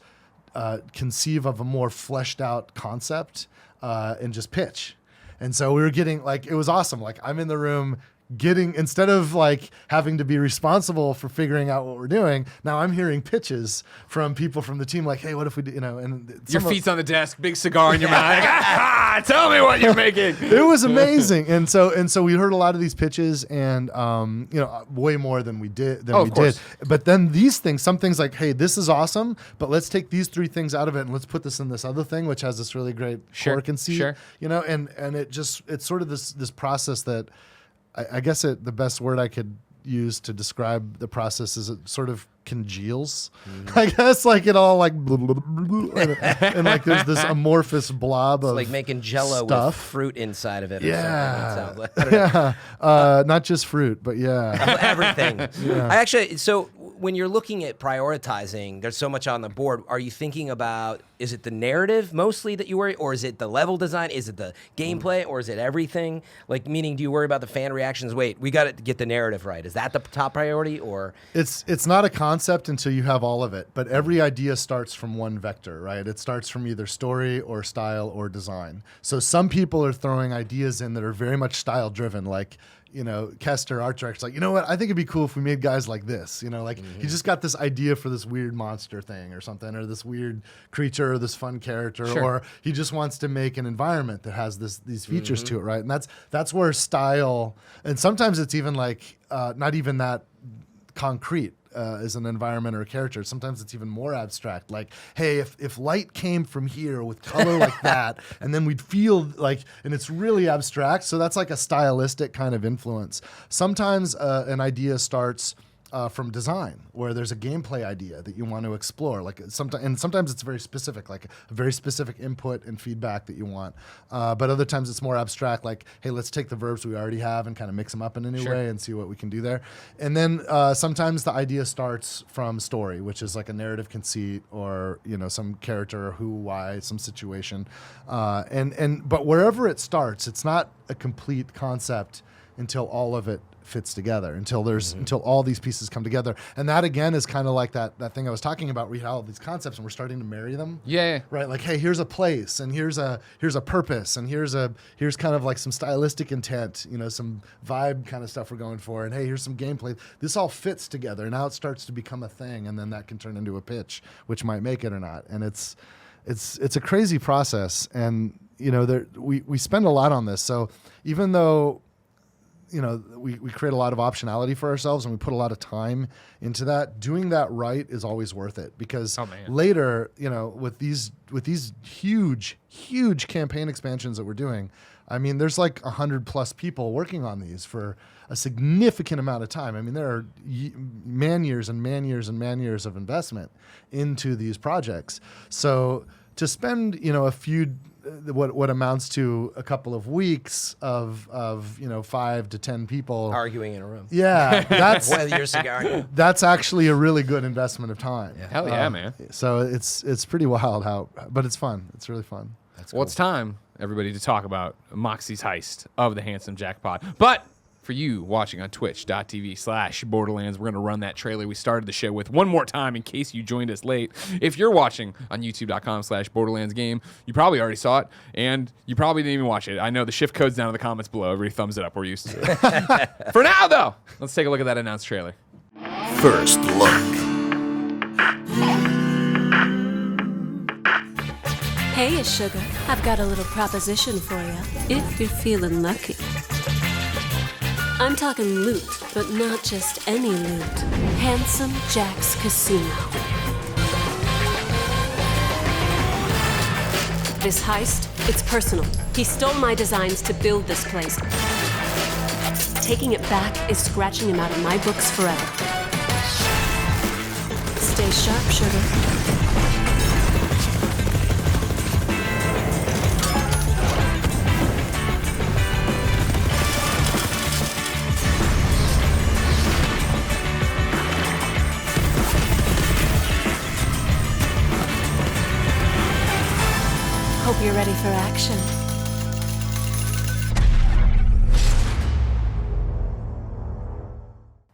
Speaker 5: conceive of a more fleshed out concept and just pitch. And so we were getting it was awesome. Like, I'm in the room instead of like having to be responsible for figuring out what we're doing, now I'm hearing pitches from people from the team like, hey, what if we do, and
Speaker 1: Your feet's on the desk, big cigar in your mouth. Like, tell me what you're making.
Speaker 5: It was amazing. And so we heard a lot of these pitches and way more than we did did. But then some things like, hey, this is awesome, but let's take these 3 things out of it and let's put this in this other thing, which has this really great core conceit. Sure. And it's sort of this process that I guess the best word I could use to describe the process is it sort of congeals. I guess it all blah, blah, blah, blah, and there's this amorphous blob of
Speaker 2: like making Jello
Speaker 5: stuff.
Speaker 2: with fruit inside of it.
Speaker 5: Yeah,
Speaker 2: or something.
Speaker 5: not just fruit, but
Speaker 2: everything. So when you're looking at prioritizing, there's so much on the board. Are you thinking about, is it the narrative mostly that you worry, or is it the level design? Is it the gameplay, or is it everything? Meaning, do you worry about the fan reactions? Wait, we got to get the narrative right. Is that the top priority, or?
Speaker 5: It's not a concept until you have all of it, but every idea starts from one vector, right? It starts from either story or style or design. So some people are throwing ideas in that are very much style driven, like, Kester, art director's like, you know what? I think it'd be cool if we made guys like this. He just got this idea for this weird monster thing or something, or this weird creature or this fun character, or he just wants to make an environment that has these features to it, right? And that's where style, and sometimes it's even not even that concrete. As an environment or a character. Sometimes it's even more abstract. Like, hey, if light came from here with color like that, and then we'd feel and it's really abstract. So that's like a stylistic kind of influence. Sometimes an idea starts from design, where there's a gameplay idea that you want to explore. Sometimes it's very specific, like a very specific input and feedback that you want. But other times it's more abstract, like, hey, let's take the verbs we already have and kind of mix them up in a new way and see what we can do there. And then sometimes the idea starts from story, which is like a narrative conceit or some character, who, why, some situation. But wherever it starts, it's not a complete concept until all of it fits together, until all these pieces come together. And that again is kind of like that thing I was talking about, where we have all these concepts and we're starting to marry them.
Speaker 1: Yeah.
Speaker 5: Right. Like, hey, here's a place, and here's a purpose, and here's kind of like some stylistic intent, some vibe kind of stuff we're going for, and hey, here's some gameplay. This all fits together. Now it starts to become a thing, and then that can turn into a pitch, which might make it or not. And it's a crazy process, and we spend a lot on this. So even though we create a lot of optionality for ourselves and we put a lot of time into that, doing that right is always worth it, because later, with these huge campaign expansions that we're doing, I mean, there's 100+ people working on these for a significant amount of time. I mean, there are man years and man years and man years of investment into these projects. So to spend, a few, what amounts to a couple of weeks of 5 to 10 people
Speaker 2: arguing in a room.
Speaker 5: Yeah, that's
Speaker 2: your cigar.
Speaker 5: That's actually a really good investment of time.
Speaker 2: Yeah.
Speaker 1: Hell yeah, man.
Speaker 5: So it's pretty wild but it's fun. It's really fun.
Speaker 2: That's
Speaker 1: Well, it's time, everybody, to talk about Moxxi's heist of the handsome Jackpot. But for you watching on twitch.tv/Borderlands, we're going to run that trailer we started the show with one more time in case you joined us late. If you're watching on youtube.com/Borderlands game, you probably already saw it, and you probably didn't even watch it. I know the shift code's down in the comments below. Everybody thumbs it up. We're used to it. For now, though, let's take a look at that announced trailer.
Speaker 4: First look.
Speaker 3: Hey, sugar, I've got a little proposition for you, if you're feeling lucky. I'm talking loot, but not just any loot. Handsome Jack's Casino. This heist, it's personal. He stole my designs to build this place. Taking it back is scratching him out of my books forever. Stay Stay sharp, sugar. Hope you're ready for action.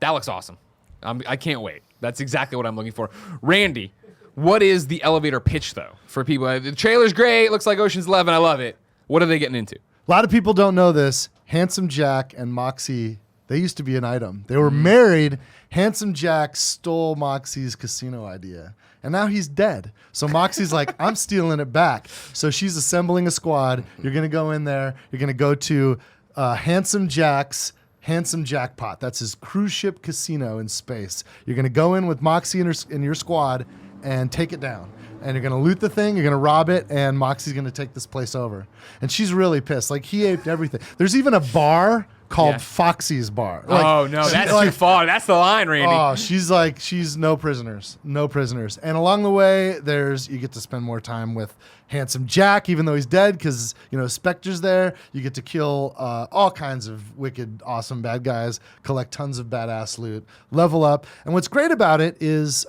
Speaker 1: That looks awesome. I can't wait. That's exactly what I'm looking for. Randy, what is the elevator pitch, though, for people? The trailer's great. It looks like Ocean's 11. I love it. What are they getting into?
Speaker 5: A lot of people don't know this. Handsome Jack and Moxxi, they used to be an item. They were married. Handsome Jack stole Moxxi's casino idea. And now he's dead. So Moxxi's like, I'm stealing it back. So she's assembling a squad. You're going to go in there. You're going to go to Handsome Jack's Handsome Jackpot. That's his cruise ship casino in space. You're going to go in with Moxxi and your squad and take it down. And you're going to loot the thing, you're going to rob it, and Moxxi's going to take this place over. And she's really pissed. Like, he aped everything. There's even a bar called Foxy's Bar. Like,
Speaker 1: oh, no, that's too far. That's the line, Randy.
Speaker 5: Oh, she's no prisoners. No prisoners. And along the way, you get to spend more time with Handsome Jack, even though he's dead, because, Spectre's there. You get to kill all kinds of wicked, awesome bad guys, collect tons of badass loot, level up. And what's great about it is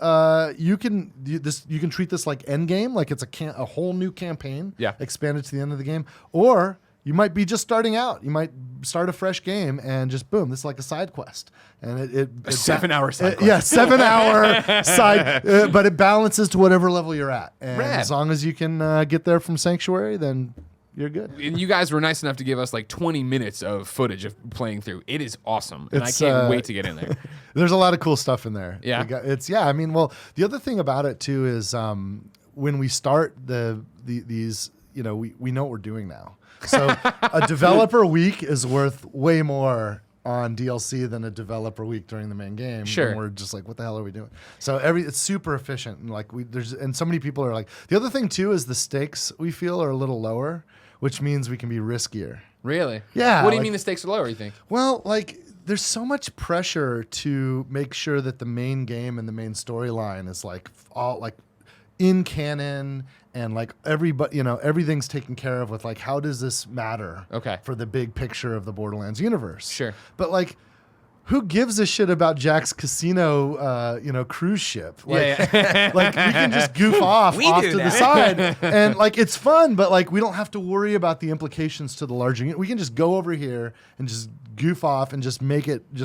Speaker 5: you can treat this like endgame, like it's a whole new campaign, expanded to the end of the game, or you might be just starting out. You might start a fresh game and just boom, this is like a side quest. And it's
Speaker 1: 7 hour side quest.
Speaker 5: Yeah, 7 hour side, but it balances to whatever level you're at. And as long as you can get there from Sanctuary, then you're good.
Speaker 1: And you guys were nice enough to give us like 20 minutes of footage of playing through. It is awesome. And I can't wait to get in there.
Speaker 5: There's a lot of cool stuff in there.
Speaker 1: Yeah.
Speaker 5: The other thing about it too is when we start these, we know what we're doing now. So a developer week is worth way more on DLC than a developer week during the main game.
Speaker 1: Sure.
Speaker 5: And we're just like, what the hell are we doing? So it's super efficient. And and so many people are like, the other thing too is the stakes we feel are a little lower, which means we can be riskier.
Speaker 1: Really?
Speaker 5: Yeah.
Speaker 1: What do you mean the stakes are lower, you think?
Speaker 5: Well, there's so much pressure to make sure that the main game and the main storyline is all in canon and everybody, everything's taken care of with how does this matter for the big picture of the Borderlands universe?
Speaker 1: Sure.
Speaker 5: But who gives a shit about Jack's casino, cruise ship? We can just goof off to the side, and it's fun, but we don't have to worry about the implications to the larger. We can just go over here and just goof off and just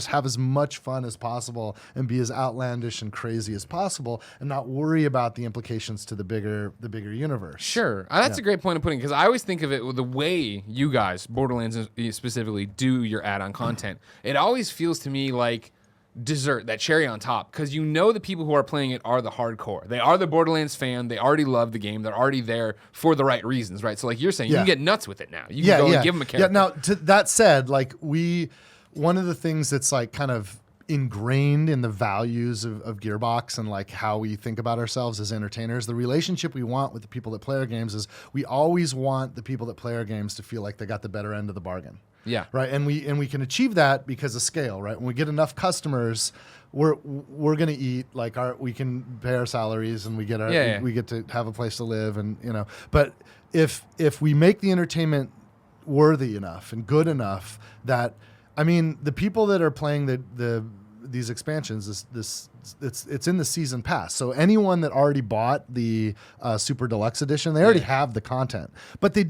Speaker 5: have as much fun as possible and be as outlandish and crazy as possible, and not worry about the implications to the bigger universe.
Speaker 1: Sure, that's a great point of putting, because I always think of it with the way you guys, Borderlands specifically, do your add-on content. It always feels to me like dessert, that cherry on top, because the people who are playing it are the hardcore. They are the Borderlands fan. They already love the game. They're already there for the right reasons, right? So like you're saying, you can get nuts with it now. You can go and give them a character.
Speaker 5: Yeah, now, that said, one of the things that's kind of ingrained in the values of Gearbox and how we think about ourselves as entertainers, the relationship we want with the people that play our games is we always want the people that play our games to feel like they got the better end of the bargain.
Speaker 1: Yeah.
Speaker 5: Right. And we can achieve that because of scale, right? When we get enough customers, we're gonna eat, we can pay our salaries and we get we get to have a place to live, and but if we make the entertainment worthy enough and good enough that, the people that are playing these expansions, it's in the season pass. So anyone that already bought the Super Deluxe Edition, they already have the content. But they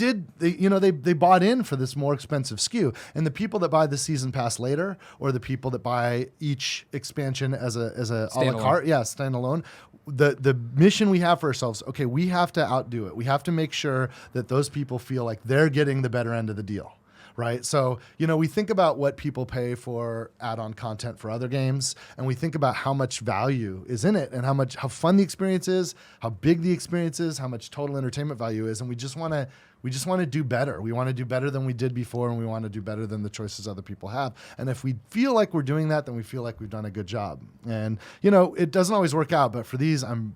Speaker 5: bought in for this more expensive SKU. And the people that buy the season pass later, or the people that buy each expansion as a a la carte, standalone, the mission we have for ourselves, we have to outdo it. We have to make sure that those people feel like they're getting the better end of the deal. Right. So, we think about what people pay for add-on content for other games, and we think about how much value is in it and how fun the experience is, how big the experience is, how much total entertainment value is. And we just want to do better. We want to do better than we did before, and we want to do better than the choices other people have. And if we feel like we're doing that, then we feel like we've done a good job. And, it doesn't always work out, but for these, the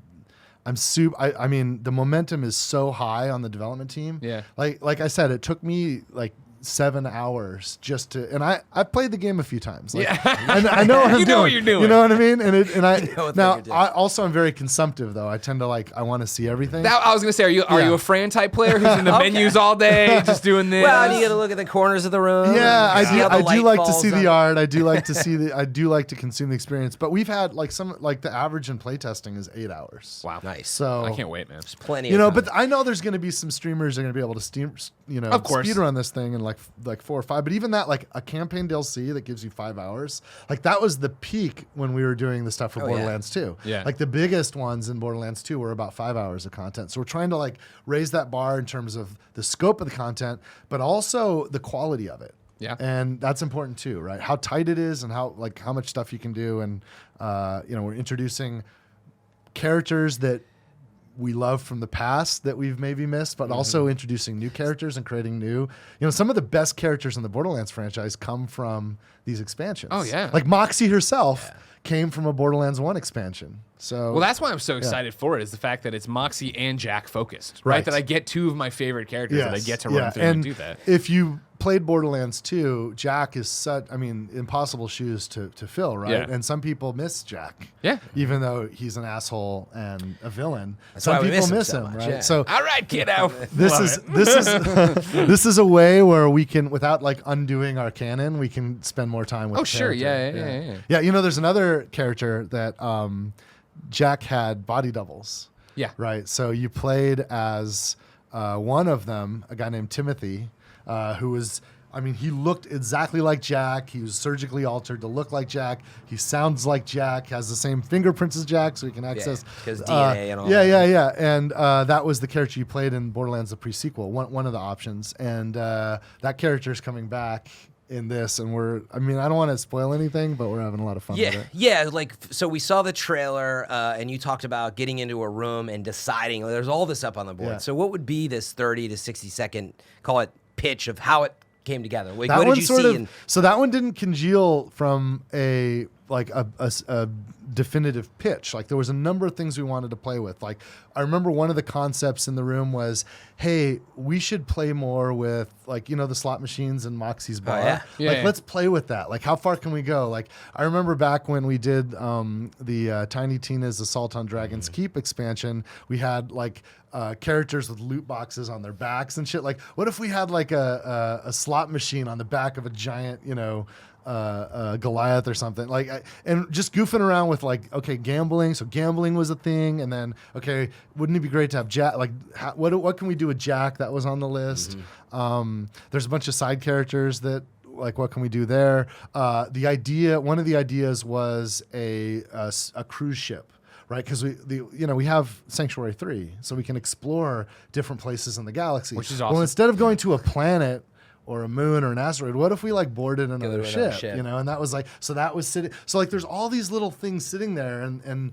Speaker 5: momentum is so high on the development team.
Speaker 1: Yeah.
Speaker 5: Like I said, it took me 7 hours just to, and I've played the game a few times. Like,
Speaker 1: Yeah.
Speaker 5: and I know what I'm
Speaker 1: You know
Speaker 5: doing.
Speaker 1: what you're doing.
Speaker 5: You know what I mean? And I
Speaker 2: know what
Speaker 5: now
Speaker 2: you're doing.
Speaker 5: I also am very consumptive though. I tend to I want to see everything.
Speaker 1: I was gonna say, are you a Fran type player who's in the
Speaker 2: Okay.
Speaker 1: menus all day, just doing this?
Speaker 2: Well, and you got to look at the corners of the room.
Speaker 5: Yeah,
Speaker 2: and see how the
Speaker 5: I do
Speaker 2: light
Speaker 5: like to
Speaker 2: falls
Speaker 5: see the
Speaker 2: on-
Speaker 5: art. I do like to see I do like to consume the experience. But we've had the average in playtesting is 8 hours.
Speaker 1: Wow,
Speaker 2: Nice.
Speaker 5: So
Speaker 1: I can't wait, man.
Speaker 2: There's plenty.
Speaker 5: You
Speaker 2: of
Speaker 5: know,
Speaker 2: time.
Speaker 5: but I know there's going to be some streamers that are going to be able to
Speaker 1: Of course.
Speaker 5: speed run this thing in like 4 or 5. But even that, like a campaign DLC that gives you 5 hours, like that was the peak when we were doing the stuff for
Speaker 2: Oh, yeah.
Speaker 5: Borderlands 2.
Speaker 1: Yeah.
Speaker 5: Like the biggest ones in Borderlands 2 were about 5 hours of content. So we're trying to raise that bar in terms of the scope of the content, but also the quality of it.
Speaker 1: Yeah.
Speaker 5: And that's important too, right? How tight it is and how much stuff you can do. And, we're introducing characters that we love from the past that we've maybe missed, but also introducing new characters and creating new, some of the best characters in the Borderlands franchise come from these expansions.
Speaker 1: Oh, yeah.
Speaker 5: Like Moxxi herself came from a Borderlands 1 expansion. So
Speaker 1: Well, that's why I'm so excited for it, is the fact that it's Moxxi and Jack focused, right?
Speaker 5: Right.
Speaker 1: That I get two of my favorite characters that I get to run through and do that.
Speaker 5: If you played Borderlands 2, Jack is impossible shoes to fill, right?
Speaker 1: Yeah.
Speaker 5: And some people miss Jack.
Speaker 1: Yeah.
Speaker 5: Even though he's an asshole and a villain.
Speaker 2: That's
Speaker 5: some
Speaker 2: why we
Speaker 5: people
Speaker 2: miss him so much,
Speaker 5: right?
Speaker 2: yeah.
Speaker 5: So
Speaker 1: All right, kiddo.
Speaker 5: this is this is a way where we can, without undoing our canon, we can spend more time with
Speaker 1: Oh,
Speaker 5: the
Speaker 1: sure.
Speaker 5: character.
Speaker 1: Yeah.
Speaker 5: There's another character that Jack had body doubles.
Speaker 1: Yeah.
Speaker 5: Right. So you played as one of them, a guy named Timothy, who was, he looked exactly like Jack. He was surgically altered to look like Jack. He sounds like Jack, has the same fingerprints as Jack, so he can access.
Speaker 2: because DNA and all
Speaker 5: Yeah,
Speaker 2: that.
Speaker 5: yeah. And that was the character you played in Borderlands, the pre-sequel, one of the options. And that character is coming back in this, and I don't want to spoil anything, but we're having a lot of fun with it.
Speaker 2: Yeah. So we saw the trailer, and you talked about getting into a room and deciding. There's all this up on the board.
Speaker 5: Yeah.
Speaker 2: So what would be this 30 to 60 second, call it, pitch of how it came together? Like,
Speaker 5: That
Speaker 2: what
Speaker 5: one
Speaker 2: did you
Speaker 5: sort
Speaker 2: see?
Speaker 5: of, so that one didn't congeal from a definitive pitch. Like there was a number of things we wanted to play with. Like I remember one of the concepts in the room was, hey, we should play more with the slot machines in Moxxi's bar.
Speaker 2: yeah.
Speaker 5: Let's play with that. Like how far can we go? Like I remember back when we did the Tiny Tina's Assault on Dragon's Keep expansion, we had characters with loot boxes on their backs and shit. Like what if we had a slot machine on the back of a giant, Goliath or something, and just goofing around with gambling. So gambling was a thing, and then wouldn't it be great to have Jack? What can we do with Jack? That was on the list. There's a bunch of side characters that what can we do there? One of the ideas was a cruise ship. Right, because we have Sanctuary 3, so we can explore different places in the galaxy.
Speaker 1: Which is awesome.
Speaker 5: Well, instead of going to a planet or a moon or an asteroid, what if we boarded another ship? And that was so that was sitting. So there's all these little things sitting there, and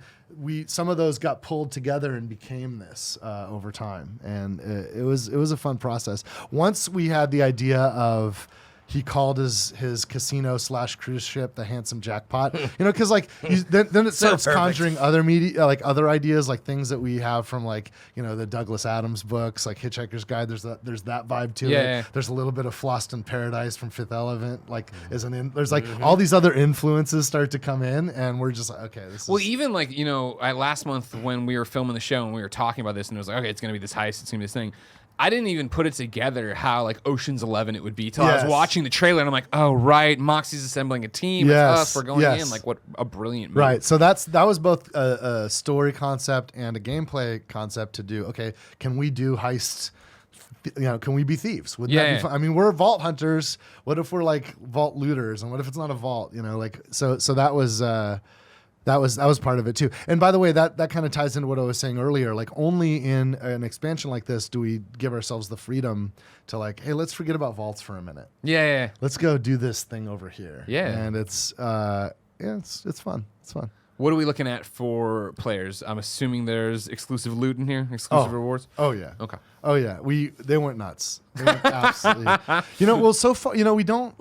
Speaker 5: some of those got pulled together and became this over time, and it was a fun process. Once we had the idea of. He called his casino / cruise ship the Handsome Jackpot, because then it starts
Speaker 2: perfect.
Speaker 5: conjuring other media, other ideas, things that we have from the Douglas Adams books, like Hitchhiker's Guide. There's that vibe to it.
Speaker 1: Yeah.
Speaker 5: There's a little bit of Flossed in Paradise from Fifth Element, there's all these other influences start to come in, and we're just okay.
Speaker 1: Even last month when we were filming the show and we were talking about this, and it was okay, it's gonna be this heist, it's gonna be this thing. I didn't even put it together how Ocean's 11 it would be till I was watching the trailer and I'm like, oh right, Moxxi's assembling a team. It's us. We're going in. What a brilliant move.
Speaker 5: Right. So that was both a story concept and a gameplay concept to do. Okay, can we do heists? Can we be thieves? Wouldn't that be fun? We're vault hunters. What if we're vault looters? And what if it's not a vault? So that was. That was part of it too. And by the way, that kind of ties into what I was saying earlier. Only in an expansion like this do we give ourselves the freedom to hey, let's forget about vaults for a minute.
Speaker 1: Yeah.
Speaker 5: Let's go do this thing over here.
Speaker 1: Yeah.
Speaker 5: And it's fun. It's fun.
Speaker 1: What are we looking at for players? I'm assuming there's exclusive loot in here, exclusive rewards.
Speaker 5: Oh yeah.
Speaker 1: Okay.
Speaker 5: Oh yeah. They weren't nuts. They went absolutely. So far, we don't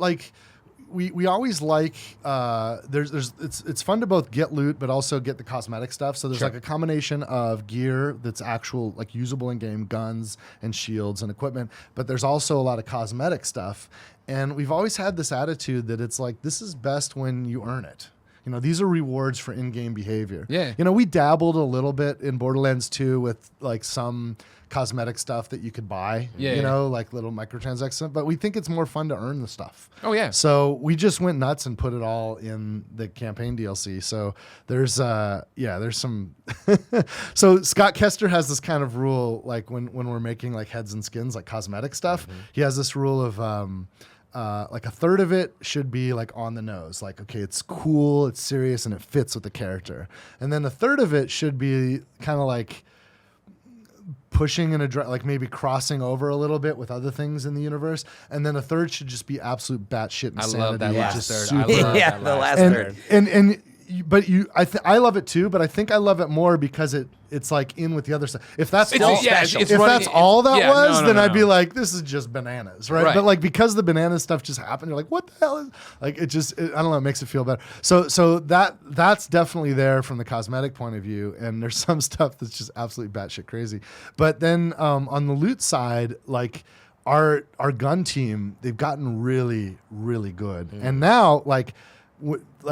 Speaker 5: we always like it's fun to both get loot but also get the cosmetic stuff. So there's like a combination of gear that's actual like usable in game, guns and shields and equipment, but there's also a lot of cosmetic stuff. And we've always had this attitude that it's like this is best when you earn it. You know, these are rewards for in-game behavior.
Speaker 1: Yeah.
Speaker 5: You know, we dabbled a little bit in Borderlands 2 with like some cosmetic stuff that you could buy, you know, like little microtransactions, but we think it's more fun to earn the stuff.
Speaker 1: Oh, yeah.
Speaker 5: So we just went nuts and put it all in the campaign DLC. So there's some, so Scott Kester has this kind of rule, like when we're making like heads and skins, like cosmetic stuff, he has this rule of, like a third of it should be like on the nose, like, okay, it's cool, it's serious, and it fits with the character. And then a third of it should be kind of like pushing in like maybe crossing over a little bit with other things in the universe. And then a third should just be absolute batshit insanity.
Speaker 1: I love that last
Speaker 5: just
Speaker 1: third.
Speaker 5: super-
Speaker 1: I love that
Speaker 2: the last
Speaker 5: and third. I love it too, but I think I love it more because it's like in with the other stuff. If that's
Speaker 1: It's-
Speaker 5: all,
Speaker 1: yeah, it's
Speaker 5: if
Speaker 1: running-
Speaker 5: that's all that
Speaker 1: yeah,
Speaker 5: was,
Speaker 1: no,
Speaker 5: then
Speaker 1: no,
Speaker 5: I'd be
Speaker 1: no.
Speaker 5: like, this is just bananas, right?
Speaker 1: Right.
Speaker 5: But like because the banana stuff just happened, you're like, what the hell is like? I don't know, it makes it feel better. So that's definitely there from the cosmetic point of view, and there's some stuff that's just absolutely batshit crazy. But then on the loot side, like our gun team, they've gotten really, really good, and now like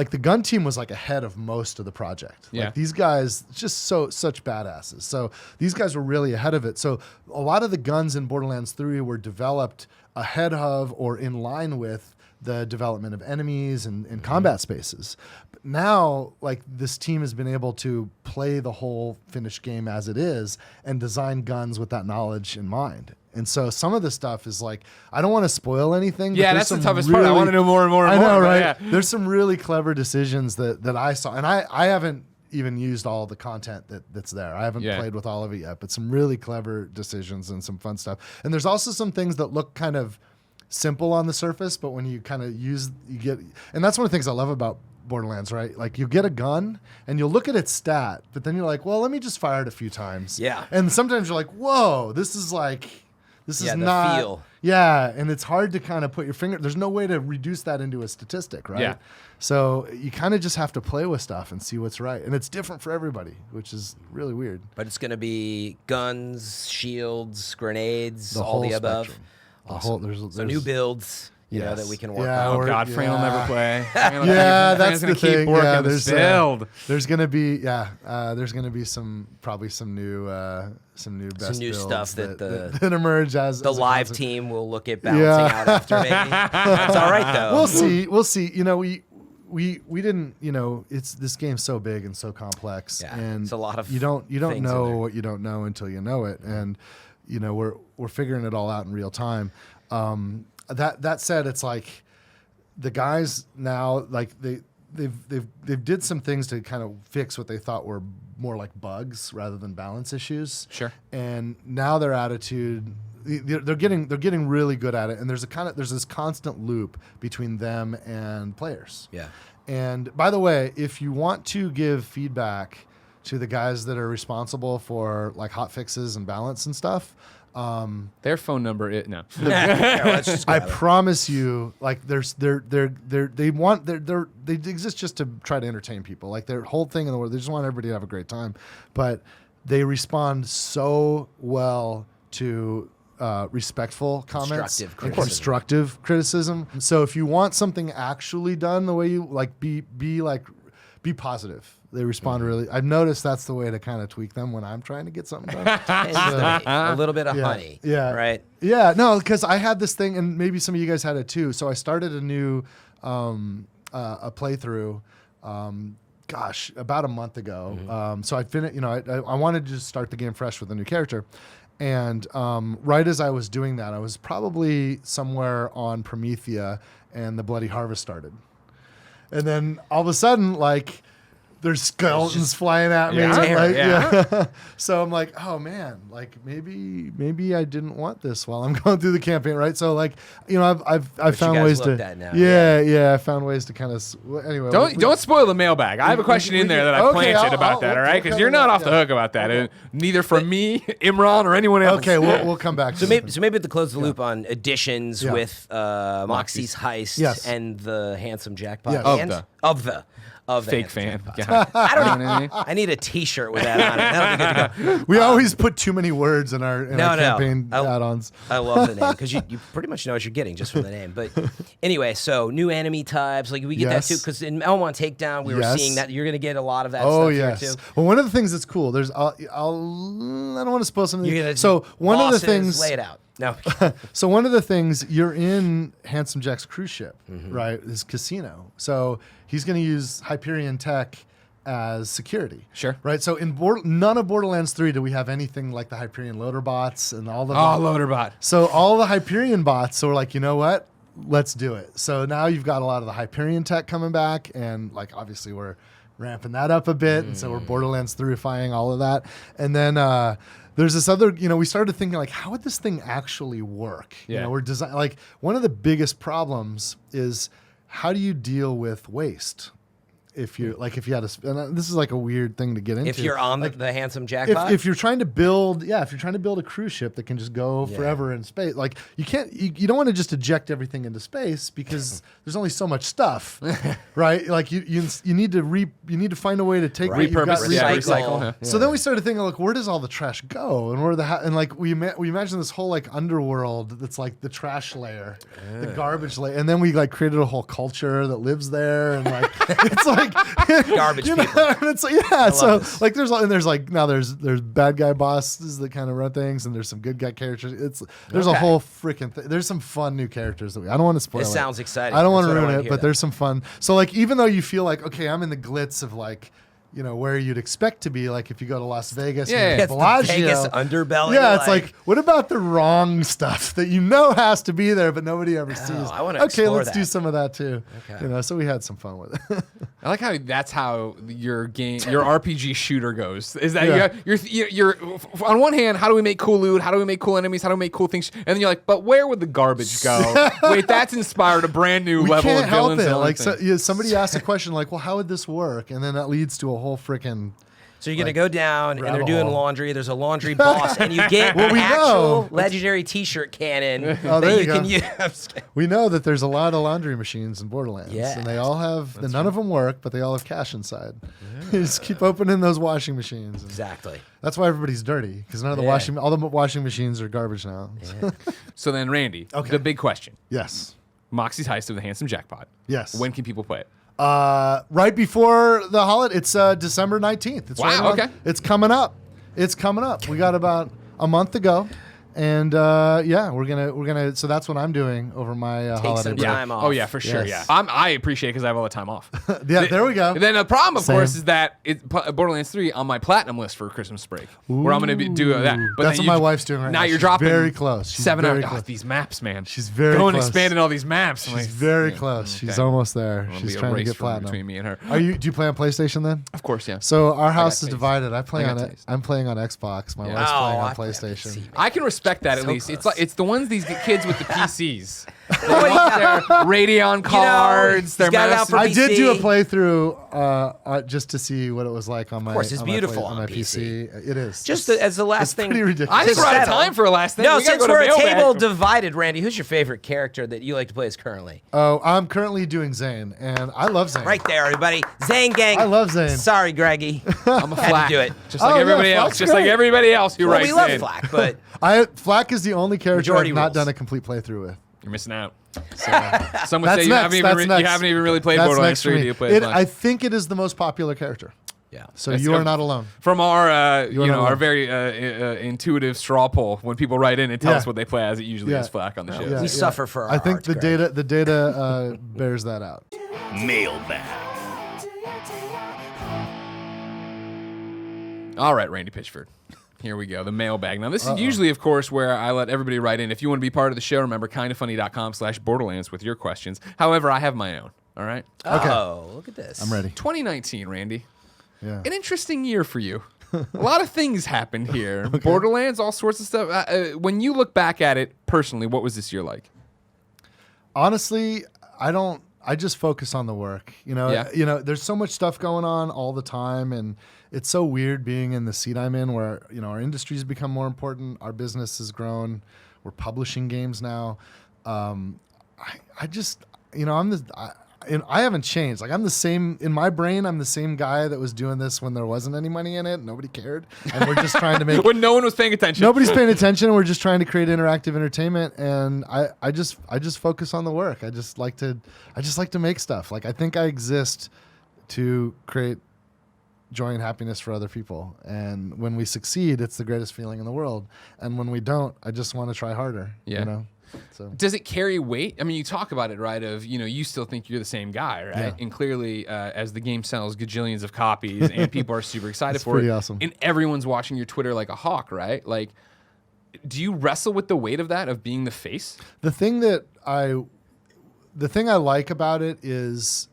Speaker 5: the gun team was like ahead of most of the project.
Speaker 1: Yeah.
Speaker 5: Like these guys just such badasses. So these guys were really ahead of it. So a lot of the guns in Borderlands 3 were developed ahead of or in line with the development of enemies and combat spaces. But now, like, this team has been able to play the whole finished game as it is and design guns with that knowledge in mind. And so some of the stuff is like, I don't want to spoil anything.
Speaker 1: Yeah,
Speaker 5: but
Speaker 1: that's
Speaker 5: there's
Speaker 1: the
Speaker 5: some
Speaker 1: toughest part. I want to know more and more and
Speaker 5: I
Speaker 1: more.
Speaker 5: know,
Speaker 1: but
Speaker 5: right?
Speaker 1: yeah.
Speaker 5: There's some really clever decisions that I saw. And I haven't even used all the content that's there. I haven't played with all of it yet, but some really clever decisions and some fun stuff. And there's also some things that look kind of simple on the surface, but when you kind of and that's one of the things I love about Borderlands, right? Like you get a gun and you'll look at its stat, but then you're like, well, let me just fire it a few times.
Speaker 2: Yeah.
Speaker 5: And sometimes you're like, whoa, this is not.
Speaker 2: The feel.
Speaker 5: Yeah, and it's hard to kind of put your finger. There's no way to reduce that into a statistic, right?
Speaker 1: Yeah.
Speaker 5: So you kind of just have to play with stuff and see what's right, and it's different for everybody, which is really weird.
Speaker 2: But it's going to be guns, shields, grenades,
Speaker 5: The
Speaker 2: all
Speaker 5: whole
Speaker 2: the above.
Speaker 5: spectrum. The whole there's
Speaker 2: So new builds, you know,
Speaker 5: Yes.
Speaker 2: that we can work
Speaker 5: Yeah,
Speaker 2: on.
Speaker 1: Oh
Speaker 5: we're-
Speaker 1: God, Fran will never play. Fran will
Speaker 5: Yeah,
Speaker 1: keep,
Speaker 5: that's
Speaker 1: Fran's
Speaker 5: the
Speaker 1: gonna
Speaker 5: thing.
Speaker 1: keep working
Speaker 5: Yeah,
Speaker 1: the
Speaker 5: there's
Speaker 1: build.
Speaker 5: there's gonna be there's gonna be some new best
Speaker 2: new
Speaker 5: builds
Speaker 2: stuff that
Speaker 5: that emerge as
Speaker 2: The
Speaker 5: as a
Speaker 2: live
Speaker 5: concept.
Speaker 2: team will look at balancing
Speaker 5: Yeah.
Speaker 2: out after maybe. That's all right, though.
Speaker 5: We'll see. You know, we didn't. You know, it's this game's so big and so complex,
Speaker 2: Yeah,
Speaker 5: and
Speaker 2: it's a lot of
Speaker 5: you don't
Speaker 2: things in
Speaker 5: know
Speaker 2: there.
Speaker 5: what you don't know until you know it, and you know we're figuring it all out in real time. That said, it's like the guys now, like they've did some things to kind of fix what they thought were more like bugs rather than balance issues.
Speaker 1: Sure.
Speaker 5: And now their attitude, they're getting really good at it. And there's this constant loop between them and players.
Speaker 2: Yeah.
Speaker 5: And by the way, if you want to give feedback to the guys that are responsible for like hot fixes and balance and stuff,
Speaker 1: Their phone number is no.
Speaker 2: Yeah, let's just
Speaker 5: I
Speaker 2: grab it.
Speaker 5: promise you, like they exist just to try to entertain people. Like their whole thing in the world, they just want everybody to have a great time. But they respond so well to respectful comments
Speaker 2: Constructive
Speaker 5: and
Speaker 2: criticism.
Speaker 5: constructive criticism. So if you want something actually done the way you like, be positive. They respond really. I've noticed that's the way to kind of tweak them when I'm trying to get something done.
Speaker 2: A little bit of honey.
Speaker 5: Yeah.
Speaker 2: Right.
Speaker 5: Yeah. No, because I had this thing, and maybe some of you guys had it too. So I started a new a playthrough. About a month ago.
Speaker 2: Mm-hmm.
Speaker 5: So I finished. I wanted to just start the game fresh with a new character, and right as I was doing that, I was probably somewhere on Promethea, and the Bloody Harvest started, and then all of a sudden, like, there's skeletons flying at me.
Speaker 1: Yeah.
Speaker 5: Like,
Speaker 1: Yeah.
Speaker 5: So I'm like, oh man, like maybe I didn't want this while I'm going through the campaign, right? So like, I've found
Speaker 2: guys
Speaker 5: ways to
Speaker 2: looked at now.
Speaker 5: yeah, I found ways to kind of anyway.
Speaker 1: Don't spoil the mailbag. I have a question in there that I planted about that, all right? Because you're not off the hook about that.
Speaker 5: Okay.
Speaker 1: Neither from me, Imran, or anyone else.
Speaker 5: Okay, we'll come back.
Speaker 2: So maybe to close the loop on additions
Speaker 5: Yeah.
Speaker 2: with Moxxi's Heist
Speaker 5: Yes.
Speaker 2: and the handsome Jackpot
Speaker 5: Yes.
Speaker 2: band? Of the
Speaker 1: Fake
Speaker 2: handsome
Speaker 1: fan.
Speaker 2: Jackpot.
Speaker 1: God.
Speaker 2: I don't
Speaker 1: You know what I mean?
Speaker 2: I need a T-shirt with that on it. That'll be good to go.
Speaker 5: We always put too many words in our campaign
Speaker 2: No.
Speaker 5: add-ons.
Speaker 2: I love the name because you pretty much know what you're getting just from the name. But anyway, so new enemy types, like we get
Speaker 5: Yes.
Speaker 2: that too. Because in Maliwan Takedown, we were
Speaker 5: Yes.
Speaker 2: seeing that you're going to get a lot of that
Speaker 5: Oh
Speaker 2: stuff
Speaker 5: yes.
Speaker 2: here too.
Speaker 5: Well, one of the things that's cool. I don't want to spoil something.
Speaker 2: You're gonna
Speaker 5: So one of the
Speaker 2: bosses,
Speaker 5: things.
Speaker 2: lay it out. No,
Speaker 5: So one of the things, you're in Handsome Jack's cruise ship,
Speaker 2: Mm-hmm.
Speaker 5: right? His casino. So he's going to use Hyperion tech as security.
Speaker 1: Sure.
Speaker 5: Right. So in none of Borderlands 3 do we have anything like the Hyperion loader bots and all the.
Speaker 1: Oh, Loaderbot.
Speaker 5: So all the Hyperion bots. So we're like, you know what? Let's do it. So now you've got a lot of the Hyperion tech coming back, and like obviously we're ramping that up a bit, and so we're Borderlands 3-ifying all of that, and then. There's this other, we started thinking like, how would this thing actually work?
Speaker 1: Yeah.
Speaker 5: We're like one of the biggest problems is how do you deal with waste? If you had and this is like a weird thing to get into.
Speaker 2: if you're on the handsome Jackpot,
Speaker 5: if you're trying to build, if you're trying to build a cruise ship that can just go forever in space, like you can't, you don't want to just eject everything into space because there's only so much stuff, right? Like you need to find a way to take what you've got,
Speaker 1: Repurpose, yeah,
Speaker 2: recycle.
Speaker 1: recycle. Yeah.
Speaker 5: So then we started thinking, like, where does all the trash go? And and like we imagine this whole like underworld that's like the trash layer, the garbage layer, and then we like created a whole culture that lives there, and like it's like
Speaker 2: Garbage
Speaker 5: you know,
Speaker 2: people.
Speaker 5: and it's like, so
Speaker 2: this.
Speaker 5: like there's bad guy bosses that kind of run things, and there's some good guy characters. There's a
Speaker 2: Okay.
Speaker 5: whole freaking there's some fun new characters that I don't want to spoil.
Speaker 2: This
Speaker 5: it.
Speaker 2: sounds exciting.
Speaker 5: I don't want
Speaker 2: That's
Speaker 5: to
Speaker 2: what I
Speaker 5: ruin
Speaker 2: wanna
Speaker 5: it,
Speaker 2: hear,
Speaker 5: but
Speaker 2: though.
Speaker 5: there's some fun. So like even though you feel like okay, I'm in the glitz of like where you'd expect to be, like if you go to Las Vegas,
Speaker 1: Yeah,
Speaker 5: and
Speaker 2: It's the
Speaker 5: Bellagio,
Speaker 2: Vegas underbelly.
Speaker 5: yeah, it's like what about the wrong stuff that has to be there but nobody ever sees?
Speaker 2: I wanna
Speaker 5: okay,
Speaker 2: explore
Speaker 5: let's do
Speaker 2: that.
Speaker 5: some of that too.
Speaker 2: Okay.
Speaker 5: So we had some fun with it.
Speaker 1: I like how that's how your RPG shooter goes. Is that
Speaker 5: Yeah.
Speaker 1: you're on one hand, how do we make cool loot? How do we make cool enemies? How do we make cool things? And then you're like, but where would the garbage go? Wait, that's inspired a brand new
Speaker 5: We
Speaker 1: level
Speaker 5: can't
Speaker 1: of
Speaker 5: help
Speaker 1: villains.
Speaker 5: it.
Speaker 1: and
Speaker 5: Like
Speaker 1: everything.
Speaker 5: somebody asked a question like, well, how would this work? And then that leads to a whole freaking.
Speaker 2: So you're gonna go down and they're
Speaker 5: rabbit
Speaker 2: doing
Speaker 5: hole.
Speaker 2: laundry. There's a laundry boss, and you get
Speaker 5: Well,
Speaker 2: an
Speaker 5: we
Speaker 2: actual
Speaker 5: know.
Speaker 2: legendary T-shirt cannon
Speaker 5: Oh,
Speaker 2: that
Speaker 5: there
Speaker 2: you
Speaker 5: you
Speaker 2: can
Speaker 5: go.
Speaker 2: use. I'm just kidding.
Speaker 5: We know that there's a lot of laundry machines in Borderlands,
Speaker 2: Yeah.
Speaker 5: and they all have. None of them work, but they all have cash inside. You just keep opening those washing machines. And
Speaker 2: Exactly.
Speaker 5: that's why everybody's dirty because none of the
Speaker 2: Yeah.
Speaker 5: all the washing machines are garbage now.
Speaker 1: So then, Randy,
Speaker 5: Okay.
Speaker 1: the big question:
Speaker 5: Yes.
Speaker 1: Moxxi's Heist of the Handsome Jackpot.
Speaker 5: Yes.
Speaker 1: When can people play it?
Speaker 5: Right before the holiday, it's December 19th. It's
Speaker 1: Wow, okay.
Speaker 5: It's coming up. It's coming up. We got about a month to go. And we're gonna. So that's what I'm doing over my holiday
Speaker 2: some
Speaker 5: break.
Speaker 2: time off.
Speaker 1: Oh yeah, for sure.
Speaker 5: Yes.
Speaker 1: Yeah, I appreciate it because I have all the time off.
Speaker 5: Yeah, there we go.
Speaker 1: And then the problem, of
Speaker 5: Same.
Speaker 1: course, is that Borderlands 3 on my platinum list for Christmas break, where I'm going to do that. But
Speaker 5: That's
Speaker 1: then
Speaker 5: what my wife's doing right now.
Speaker 1: Now you're
Speaker 5: She's
Speaker 1: dropping
Speaker 5: very close. She's
Speaker 1: 7
Speaker 5: very
Speaker 1: hours.
Speaker 5: close.
Speaker 1: Oh, these maps, man.
Speaker 5: She's very
Speaker 1: going
Speaker 5: close.
Speaker 1: expanding all these maps. I'm
Speaker 5: She's
Speaker 1: like,
Speaker 5: very
Speaker 1: yeah,
Speaker 5: close. She's
Speaker 1: okay.
Speaker 5: almost there.
Speaker 1: It'll
Speaker 5: She's
Speaker 1: be a
Speaker 5: trying to
Speaker 1: race
Speaker 5: get platinum.
Speaker 1: between me and her.
Speaker 5: Do you play on PlayStation then?
Speaker 1: Of course, yeah.
Speaker 5: So our house is
Speaker 1: taste.
Speaker 5: divided. I play
Speaker 1: I
Speaker 5: on
Speaker 1: got
Speaker 5: it.
Speaker 1: taste.
Speaker 5: I'm playing on Xbox. My
Speaker 1: Yeah.
Speaker 5: wife's playing
Speaker 2: Oh,
Speaker 5: on
Speaker 2: I play on
Speaker 5: PlayStation.
Speaker 2: PC.
Speaker 1: I can respect that at
Speaker 2: So
Speaker 1: least.
Speaker 2: close.
Speaker 1: It's the ones these kids with the PCs. They want their Radeon cards. Their
Speaker 2: he's got it out
Speaker 1: mouse.
Speaker 2: for
Speaker 5: I did do a
Speaker 2: PC.
Speaker 5: playthrough just to see what it was like on my.
Speaker 2: course, it's
Speaker 5: on my
Speaker 2: beautiful
Speaker 5: on
Speaker 2: on
Speaker 5: my
Speaker 2: PC.
Speaker 5: It is.
Speaker 2: Just as the last
Speaker 5: it's
Speaker 2: thing.
Speaker 5: pretty ridiculous.
Speaker 1: I think
Speaker 2: to
Speaker 1: we're out of
Speaker 2: settle.
Speaker 1: time for a last thing.
Speaker 2: No,
Speaker 1: We gotta
Speaker 2: since
Speaker 1: go to
Speaker 2: we're a
Speaker 1: Mailbag.
Speaker 2: table divided, Randy, who's your favorite character that you like to play as currently?
Speaker 5: Oh, I'm currently doing Zane, and I love Zane.
Speaker 2: Right there, everybody. Zane gang.
Speaker 5: I love Zane.
Speaker 2: Sorry, Greggy.
Speaker 1: I'm a
Speaker 2: Had to
Speaker 1: Flack.
Speaker 2: do it.
Speaker 1: Just like
Speaker 5: Oh, yeah,
Speaker 1: everybody else.
Speaker 5: Flack's
Speaker 1: Just like
Speaker 5: great.
Speaker 1: everybody else who
Speaker 2: Well,
Speaker 1: writes
Speaker 2: we love
Speaker 1: in.
Speaker 2: Flack, but
Speaker 5: Flack is the only character
Speaker 2: Majority
Speaker 5: I've not
Speaker 2: rules.
Speaker 5: done a complete playthrough with.
Speaker 1: You're missing out.
Speaker 5: So
Speaker 1: Some would
Speaker 5: that's
Speaker 1: say you
Speaker 5: next.
Speaker 1: haven't, even
Speaker 5: That's
Speaker 1: you
Speaker 5: next.
Speaker 1: haven't even really played
Speaker 5: That's
Speaker 1: Borderlands
Speaker 5: next for
Speaker 1: 3.
Speaker 5: me.
Speaker 1: Do you play
Speaker 5: I think it is the most popular character.
Speaker 2: yeah.
Speaker 5: So
Speaker 1: That's-
Speaker 5: you are not alone.
Speaker 1: From our,
Speaker 5: not
Speaker 1: our
Speaker 5: alone.
Speaker 1: very intuitive straw poll, when people write in and tell
Speaker 5: Yeah.
Speaker 1: us what they play as, it usually
Speaker 5: Yeah.
Speaker 1: is Flack on the show.
Speaker 5: Yeah,
Speaker 2: We suffer for our
Speaker 5: I think
Speaker 2: art,
Speaker 5: the
Speaker 2: Greg.
Speaker 5: data bears that out.
Speaker 4: Mailbag.
Speaker 1: All right, Randy Pitchford. Here we go, the mailbag. Now, this is usually, of course, where I let everybody write in. If you want to be part of the show, remember kindafunny.com/Borderlands with your questions. However, I have my own, all right?
Speaker 2: Oh, look at this.
Speaker 5: I'm ready.
Speaker 1: 2019, Randy.
Speaker 5: Yeah.
Speaker 1: An interesting year for you. A lot of things happened here. Borderlands, all sorts of stuff. When you look back at it personally, what was this year like?
Speaker 5: Honestly, I just focus on the work.
Speaker 1: Yeah.
Speaker 5: There's so much stuff going on all the time, and it's so weird being in the seat I'm in where, our industry's become more important. Our business has grown. We're publishing games now. I just, I haven't changed. Like, I'm the same in my brain. I'm the same guy that was doing this when there wasn't any money in it. Nobody cared. And we're just trying to make
Speaker 1: when no one was paying attention.
Speaker 5: Nobody's paying attention. We're just trying to create interactive entertainment. And I just focus on the work. I just like to make stuff. Like, I think I exist to create joy and happiness for other people. And when we succeed, it's the greatest feeling in the world. And when we don't, I just want to try harder.
Speaker 1: Yeah.
Speaker 5: So
Speaker 1: does it carry weight? I mean, you talk about it, right? Of, you still think you're the same guy, right?
Speaker 5: Yeah.
Speaker 1: And clearly, as the game sells gajillions of copies and people are super excited for
Speaker 5: pretty
Speaker 1: it,
Speaker 5: awesome.
Speaker 1: and everyone's watching your Twitter like a hawk, right? Like, do you wrestle with the weight of that, of being the face?
Speaker 5: The thing I like about it is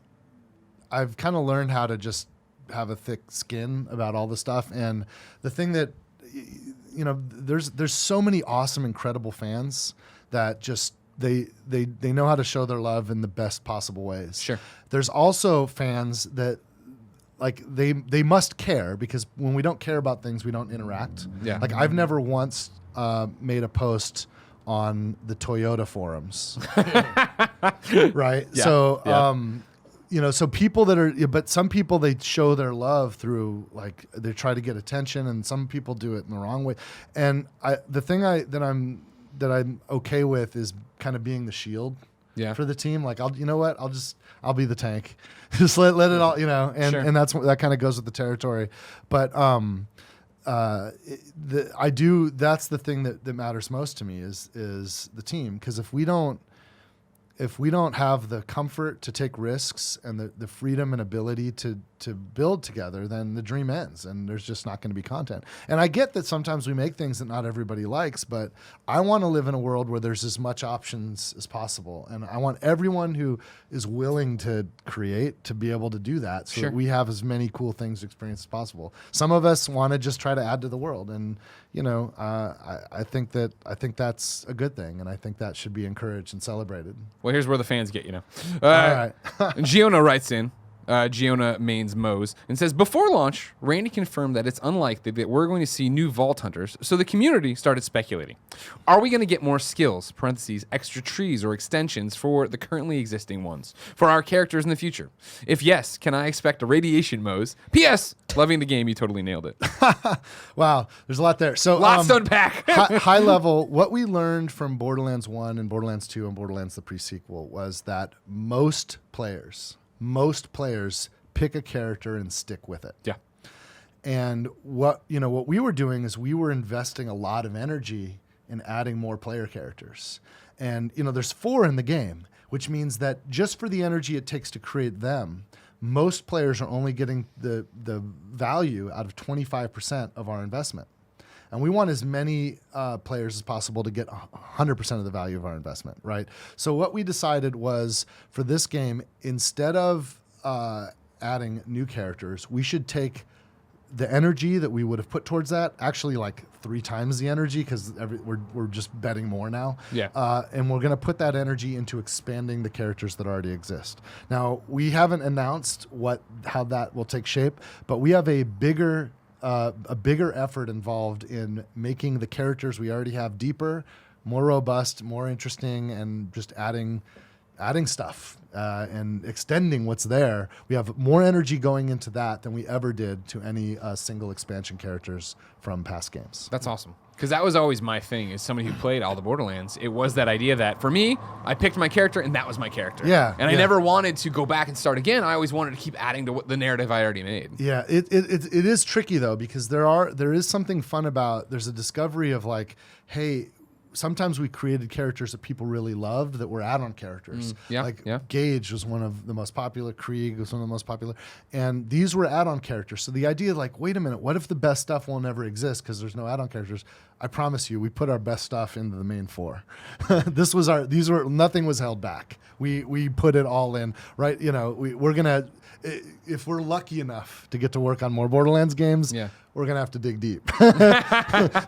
Speaker 5: I've kind of learned how to just have a thick skin about all the stuff. And the thing that, there's so many awesome, incredible fans that just they know how to show their love in the best possible ways.
Speaker 1: Sure.
Speaker 5: There's also fans that, like, they must care, because when we don't care about things, we don't interact.
Speaker 1: Yeah.
Speaker 5: Like, I've never once made a post on the Toyota forums. Right?
Speaker 1: Yeah.
Speaker 5: So
Speaker 1: Yeah.
Speaker 5: so people but some people, they show their love through, like, they try to get attention, and some people do it in the wrong way. And the thing that I'm okay with is kind of being the shield for the team. Like, I'll be the tank. Just let it all, and
Speaker 1: Sure.
Speaker 5: and that kind of goes with the territory. But that's the thing that matters most to me is the team. Because if we don't have the comfort to take risks and the freedom and ability to build together, then the dream ends and there's just not going to be content. And I get that sometimes we make things that not everybody likes, but I want to live in a world where there's as much options as possible. And I want everyone who is willing to create to be able to do that, so
Speaker 1: Sure.
Speaker 5: that we have as many cool things to experience as possible. Some of us want to just try to add to the world. And, I think that's a good thing. And I think that should be encouraged and celebrated.
Speaker 1: Well, here's where the fans get,
Speaker 5: All right.
Speaker 1: Giona writes in, Giona Mains Mose, and says, before launch, Randy confirmed that it's unlikely that we're going to see new Vault Hunters, so the community started speculating. Are we going to get more skills, parentheses, extra trees or extensions for the currently existing ones, for our characters in the future? If yes, can I expect a radiation Mose? P.S. Loving the game, you totally nailed it.
Speaker 5: Wow, there's a lot there. So
Speaker 1: Lots to unpack.
Speaker 5: high level, what we learned from Borderlands 1 and Borderlands 2 and Borderlands the pre-sequel was that most players pick a character and stick with it.
Speaker 1: Yeah.
Speaker 5: And what we were doing is we were investing a lot of energy in adding more player characters. And there's 4 in the game, which means that just for the energy it takes to create them, most players are only getting the value out of 25% of our investment. And we want as many players as possible to get 100% of the value of our investment, right? So what we decided was, for this game, instead of adding new characters, we should take the energy that we would have put towards that, actually like 3 times the energy, because we're just betting more now.
Speaker 1: Yeah.
Speaker 5: And we're going to put that energy into expanding the characters that already exist. Now, we haven't announced how that will take shape, but we have a bigger effort involved in making the characters we already have deeper, more robust, more interesting, and just adding stuff and extending what's there. We have more energy going into that than we ever did to any single expansion characters from past games.
Speaker 1: That's awesome. Because that was always my thing, as somebody who played all the Borderlands. It was that idea that, for me, I picked my character, and that was my character.
Speaker 5: Yeah.
Speaker 1: And I never wanted to go back and start again. I always wanted to keep adding to the narrative I already made.
Speaker 5: Yeah, it is tricky, though, because there is something fun about, there's a discovery of, like, hey, sometimes we created characters that people really loved that were add-on characters. Gage was one of the most popular. Krieg was one of the most popular. And these were add-on characters. So the idea, like, wait a minute, what if the best stuff will never exist because there's no add-on characters? I promise you, we put our best stuff into the main 4. Nothing was held back. We put it all in, right? You know, we're gonna, if we're lucky enough to get to work on more Borderlands games, we're gonna have to dig deep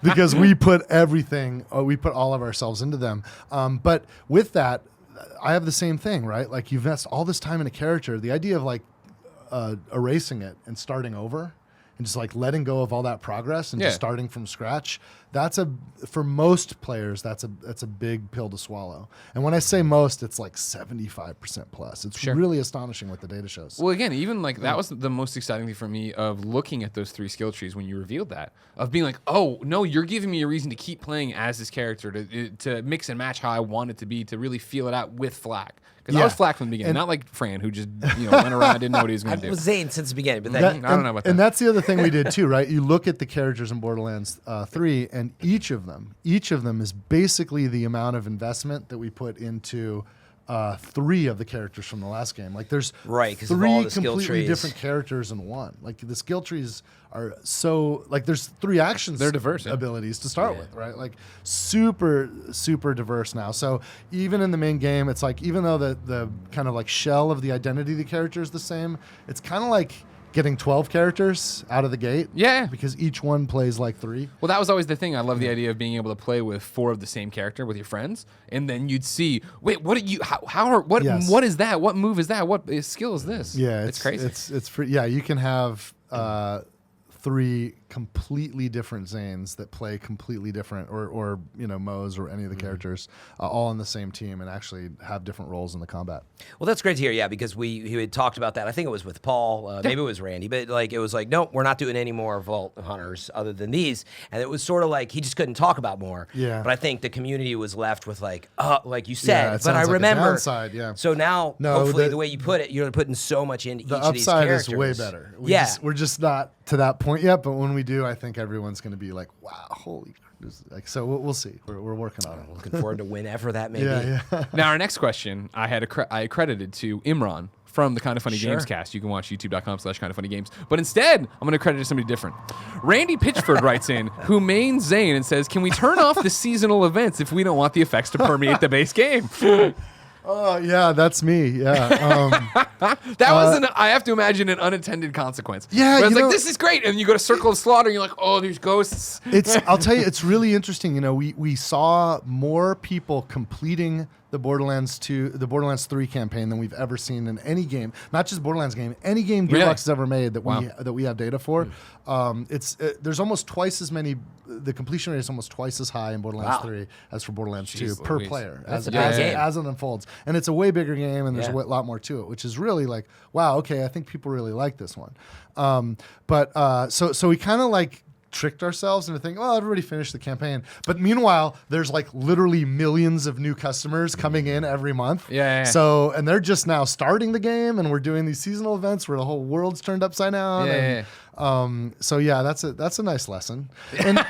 Speaker 5: because we put everything, we put all of ourselves into them. But with that, I have the same thing, right? Like you invest all this time in a character, the idea of like erasing it and starting over and just like letting go of all that progress and just starting from scratch, for most players, that's a big pill to swallow. And when I say most, it's like 75% plus. It's really astonishing what the data shows.
Speaker 1: Well, again, even like that was the most exciting thing for me of looking at those 3 skill trees when you revealed that, of being like, oh no, you're giving me a reason to keep playing as this character, to mix and match how I want it to be, to really feel it out with Flak. Because I was Flak from the beginning, not like Fran, who just went around, didn't know what he was going to do.
Speaker 2: I was Zane since the beginning, but
Speaker 1: I don't know about that.
Speaker 5: And that's the other thing we did too, right? You look at the characters in Borderlands 3, and each of them is basically the amount of investment that we put into 3 of the characters from the last game. Like there's 3 completely different characters in one. Like the skill trees are so, like there's 3 actions.
Speaker 1: They're diverse
Speaker 5: abilities to start with, right? Like super diverse now. So even in the main game, it's like, even though the kind of like shell of the identity of the character is the same, it's kind of like getting 12 characters out of the gate.
Speaker 1: Yeah.
Speaker 5: Because each one plays like 3.
Speaker 1: Well, that was always the thing. I love the idea of being able to play with 4 of the same character with your friends, and then you'd see, wait, what is that? What move is that? What skill is this?
Speaker 5: Yeah,
Speaker 1: it's crazy.
Speaker 5: It's free. Yeah, you can have 3 completely different Zanes that play completely different, or Moes or any of the characters, all on the same team, and actually have different roles in the combat.
Speaker 2: Well, that's great to hear, yeah, because we had talked about that. I think it was with Paul, maybe it was Randy, but like it was like, no, we're not doing any more Vault Hunters other than these, and it was sort of like he just couldn't talk about more.
Speaker 5: Yeah.
Speaker 2: But I think the community was left with like you said,
Speaker 5: but
Speaker 2: I remember.
Speaker 5: Like a downside, yeah.
Speaker 2: So now, hopefully, the way you put it, you're putting so much into each of these characters.
Speaker 5: The upside is way better. We're just not to that point yet, but when we do, I think everyone's going to be like, wow, holy. Like, so we'll see. We're working on it.
Speaker 2: Looking forward to whenever that may be.
Speaker 5: Yeah.
Speaker 1: Now, our next question, I accredited to Imran from the Kind of Funny Games cast. You can watch youtube.com/kindoffunnygames. But instead, I'm going to credit somebody different. Randy Pitchford writes in, who mains Zane, and says, can we turn off the seasonal events if we don't want the effects to permeate the base game?
Speaker 5: Oh, yeah, that's me. Yeah.
Speaker 1: That was I have to imagine, an unintended consequence.
Speaker 5: Yeah,
Speaker 1: where it's like, this is great. And you go to Circle of Slaughter and you're like, oh, there's ghosts.
Speaker 5: I'll tell you, it's really interesting. We saw more people completing the Borderlands 3 campaign than we've ever seen in any game. Not just Borderlands game, any game Gearbox has ever made that we have data for. There's almost twice as many. The completion rate is almost twice as high in Borderlands 3 as for Borderlands 2 per player as it unfolds. And it's a way bigger game, and there's a lot more to it, which is really like, wow, okay, I think people really like this one. So we kind of like tricked ourselves into thinking, well, everybody finished the campaign. But meanwhile, there's like literally millions of new customers coming in every month.
Speaker 1: Yeah.
Speaker 5: So, and they're just now starting the game, and we're doing these seasonal events where the whole world's turned upside down. So yeah, that's a nice lesson. And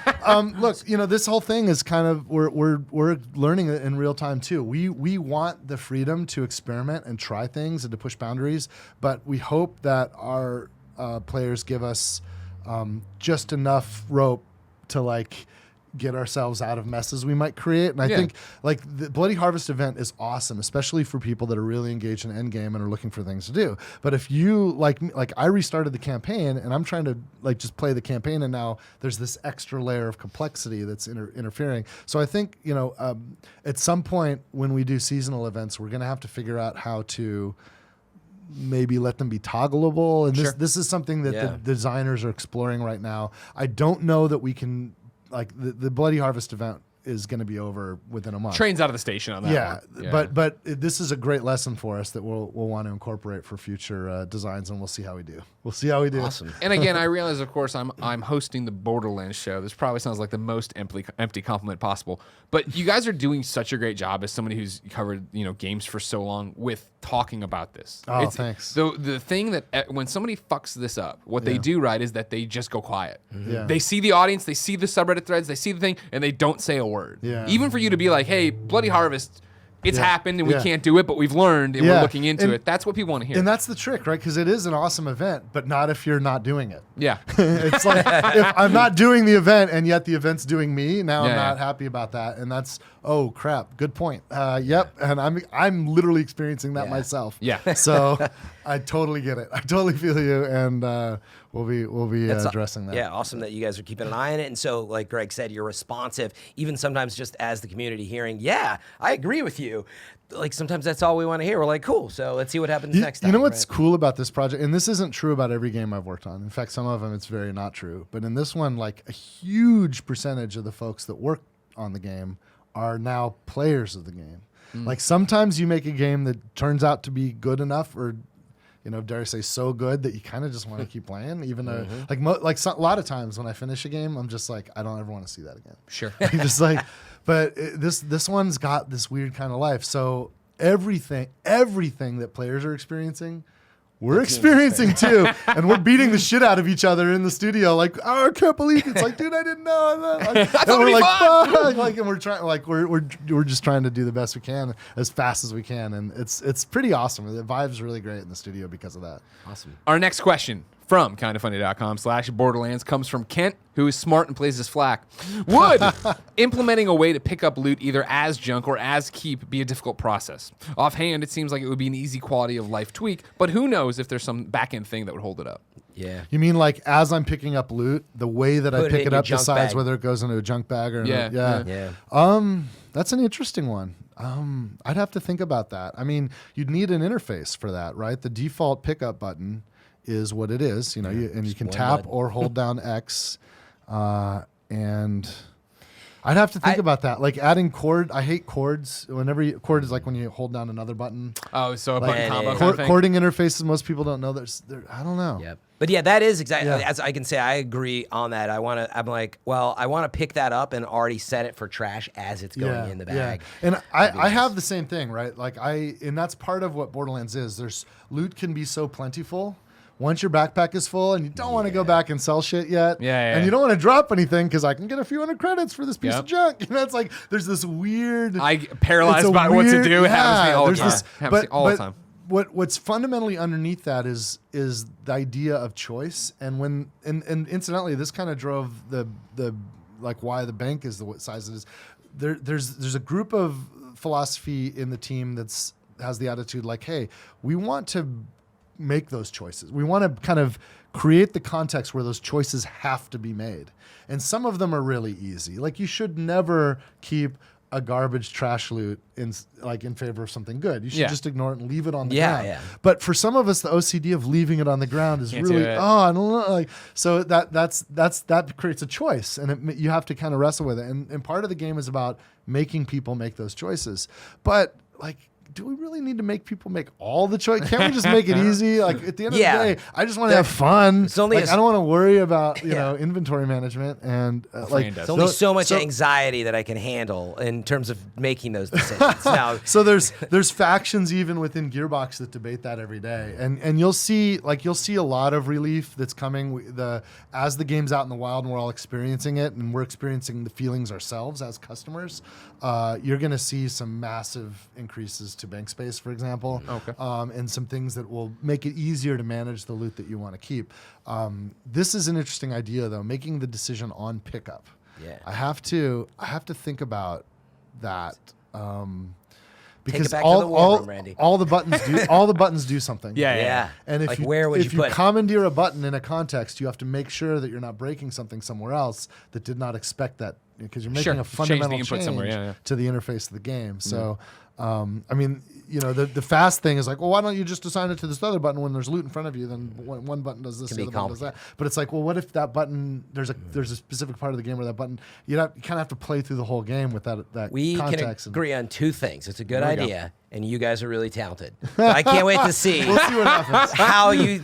Speaker 5: look, this whole thing is kind of we're learning it in real time too. We want the freedom to experiment and try things and to push boundaries, but we hope that our players give us just enough rope to like get ourselves out of messes we might create. And I think like the Bloody Harvest event is awesome, especially for people that are really engaged in endgame and are looking for things to do. But if you like I restarted the campaign and I'm trying to like just play the campaign, and now there's this extra layer of complexity that's interfering. So I think, at some point when we do seasonal events, we're going to have to figure out how to maybe let them be toggleable. And this is something that the designers are exploring right now. I don't know that we can, like the Bloody Harvest event is going to be over within a month.
Speaker 1: Train's out of the station on that one.
Speaker 5: Yeah. But this is a great lesson for us that we'll want to incorporate for future designs, and we'll see how we do.
Speaker 2: Awesome.
Speaker 1: And again, I realize, of course, I'm hosting the Borderlands show. This probably sounds like the most empty compliment possible, but you guys are doing such a great job as somebody who's covered games for so long with talking about this.
Speaker 5: Thanks.
Speaker 1: The thing that when somebody fucks this up, what they do right is that they just go quiet.
Speaker 5: Mm-hmm. Yeah.
Speaker 1: They see the audience, they see the subreddit threads, they see the thing, and they don't say a word.
Speaker 5: Yeah.
Speaker 1: Even for you to be like, hey, Bloody Harvest, it's happened and we
Speaker 5: Yeah.
Speaker 1: can't do it, but we've learned and
Speaker 5: Yeah.
Speaker 1: we're looking into
Speaker 5: And-
Speaker 1: it. That's what people want to hear.
Speaker 5: And that's the trick, right? Because it is an awesome event, but not if you're not doing it.
Speaker 1: yeah.
Speaker 5: It's like if I'm not doing the event and yet the event's doing me, now
Speaker 1: Yeah,
Speaker 5: I'm not
Speaker 1: yeah.
Speaker 5: happy about that. And that's crap. Good point. Yep. And I'm literally experiencing that
Speaker 2: Yeah.
Speaker 5: myself.
Speaker 1: Yeah.
Speaker 5: So I totally get it. I totally feel you, and we'll be addressing that.
Speaker 2: Yeah, awesome that you guys are keeping an eye on it. And so, like Greg said, you're responsive, even sometimes just as the community hearing, yeah, I agree with you. Like sometimes that's all we want to hear. We're like, cool, so let's see what happens next time.
Speaker 5: You know what's
Speaker 2: right?
Speaker 5: cool about this project, and this isn't true about every game I've worked on. In fact, some of them it's very not true. But in this one, like a huge percentage of the folks that work on the game are now players of the game. Like sometimes you make a game that turns out to be good enough, or dare I say, so good that you kind of just want to keep playing, even though, a lot of times when I finish a game, I'm just like, I don't ever want to see that again.
Speaker 1: Sure.
Speaker 5: Just like, but this one's got this weird kind of life. So everything that players are experiencing, we're experiencing too, and we're beating the shit out of each other in the studio. Like, I can't believe it. It's like, dude, I didn't know. Like, and we're like, fuck. Like, and we're trying, like, we're just trying to do the best we can as fast as we can, and it's pretty awesome. The vibe's really great in the studio because of that.
Speaker 2: Awesome.
Speaker 1: Our next question from kindafunny.com/Borderlands comes from Kent, who is smart and plays his flack. Would implementing a way to pick up loot either as junk or as keep be a difficult process? Offhand, it seems like it would be an easy quality of life tweak, but who knows if there's some back-end thing that would hold it up.
Speaker 2: Yeah.
Speaker 5: You mean like as I'm picking up loot, the way that
Speaker 2: Put
Speaker 5: I
Speaker 2: it
Speaker 5: pick
Speaker 2: in
Speaker 5: it
Speaker 2: your
Speaker 5: up
Speaker 2: junk
Speaker 5: decides
Speaker 2: bag.
Speaker 5: whether it goes into a junk bag or
Speaker 1: Yeah.
Speaker 2: Yeah.
Speaker 5: That's an interesting one. I'd have to think about that. I mean, you'd need an interface for that, right? The default pickup button is what it is, and you can
Speaker 2: one
Speaker 5: tap
Speaker 2: button.
Speaker 5: or hold down X, and I'd have to think about that. Like adding chord, I hate chords. Chord is like when you hold down another button.
Speaker 1: Oh, so a
Speaker 2: Like-
Speaker 1: button
Speaker 2: Yeah,
Speaker 1: combo
Speaker 2: yeah,
Speaker 1: kind of thing?
Speaker 5: Chording interfaces, most people don't know. I don't know.
Speaker 2: Yep. But yeah, that is exactly,
Speaker 5: Yeah.
Speaker 2: as I can say, I agree on that. I'm like, well, I want to pick that up and already set it for trash as it's going in the bag.
Speaker 5: Yeah. And I have the same thing, right? Like and that's part of what Borderlands is. Loot can be so plentiful. Once your backpack is full and you don't want to go back and sell shit yet,
Speaker 1: Yeah.
Speaker 5: and you don't want to drop anything because I can get a few hundred credits for this piece
Speaker 1: Yep.
Speaker 5: of junk. It's like there's this weird.
Speaker 1: I paralyzed
Speaker 5: it's a
Speaker 1: by what to
Speaker 5: weird-
Speaker 1: do. It happens to me all the
Speaker 5: there's
Speaker 1: time.
Speaker 5: this-
Speaker 1: Happens to me all the time.
Speaker 5: What's fundamentally underneath that is the idea of choice, and incidentally, this kind of drove the like why the bank is the size it is. There's a group of philosophy in the team has the attitude like, hey, we want to make those choices. We want to kind of create the context where those choices have to be made, and some of them are really easy. Like you should never keep a garbage trash loot in favor of something good. You should just ignore it and leave it on the ground.
Speaker 2: Yeah.
Speaker 5: But for some of us, the OCD of leaving it on the ground is
Speaker 1: Can't
Speaker 5: really
Speaker 1: do it.
Speaker 5: I don't know. Like, so that creates a choice, and you have to kind of wrestle with it. And part of the game is about making people make those choices. But like, do we really need to make people make all the choice? Can't we just make it easy? Like at the end of the day, I just want to have fun.
Speaker 2: It's only
Speaker 5: I don't want to worry about inventory management and
Speaker 1: Fran does.
Speaker 2: It's only so much anxiety that I can handle in terms of making those decisions. Now,
Speaker 5: So there's factions even within Gearbox that debate that every day, and you'll see a lot of relief that's coming as the game's out in the wild and we're all experiencing it and we're experiencing the feelings ourselves as customers. You're going to see some massive increases to bank space, for example, and some things that will make it easier to manage the loot that you want to keep. This is an interesting idea, though, making the decision on pickup.
Speaker 2: Yeah.
Speaker 5: I have to think about that. Because
Speaker 2: back to the war room, Randy.
Speaker 5: all the buttons do something.
Speaker 2: yeah.
Speaker 5: And if
Speaker 2: Like,
Speaker 5: you
Speaker 2: where would
Speaker 5: if
Speaker 2: you put it?
Speaker 5: commandeer a button in a context, you have to make sure that you're not breaking something somewhere else that did not expect that, because you're making
Speaker 1: Sure.
Speaker 5: a
Speaker 1: Change the
Speaker 5: fundamental
Speaker 1: input somewhere, yeah.
Speaker 5: to the interface of the game. So, I mean, the fast thing is like, well, why don't you just assign it to this other button when there's loot in front of you? Then one button does this,
Speaker 2: Can
Speaker 5: the
Speaker 2: be
Speaker 5: other button does that. But it's like, well, what if that button? There's a specific part of the game where that button you kind of have to play through the whole game with that
Speaker 2: we can
Speaker 5: context.
Speaker 2: agree on two things. It's a good
Speaker 1: There we go.
Speaker 2: idea, and you guys are really talented. So I can't wait to see
Speaker 5: We'll see what happens.
Speaker 2: how you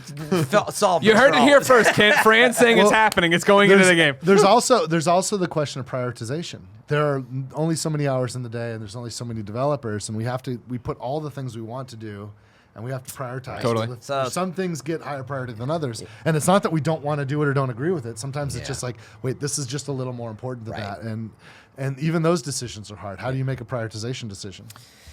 Speaker 2: solve
Speaker 1: You
Speaker 2: this
Speaker 1: heard it
Speaker 2: problem.
Speaker 1: here first, Kent. Fran saying it's
Speaker 5: Well,
Speaker 1: happening. It's going into the game.
Speaker 5: There's also the question of prioritization. There are only so many hours in the day, and there's only so many developers, and we put all the things we want to do, and we have to prioritize.
Speaker 1: Totally.
Speaker 2: So-
Speaker 5: Some things get higher priority than others, and it's not that we don't want to do it or don't agree with it. Sometimes it's just like, wait, this is just a little more important than
Speaker 2: Right.
Speaker 5: that, and even those decisions are hard. How do you make a prioritization decision?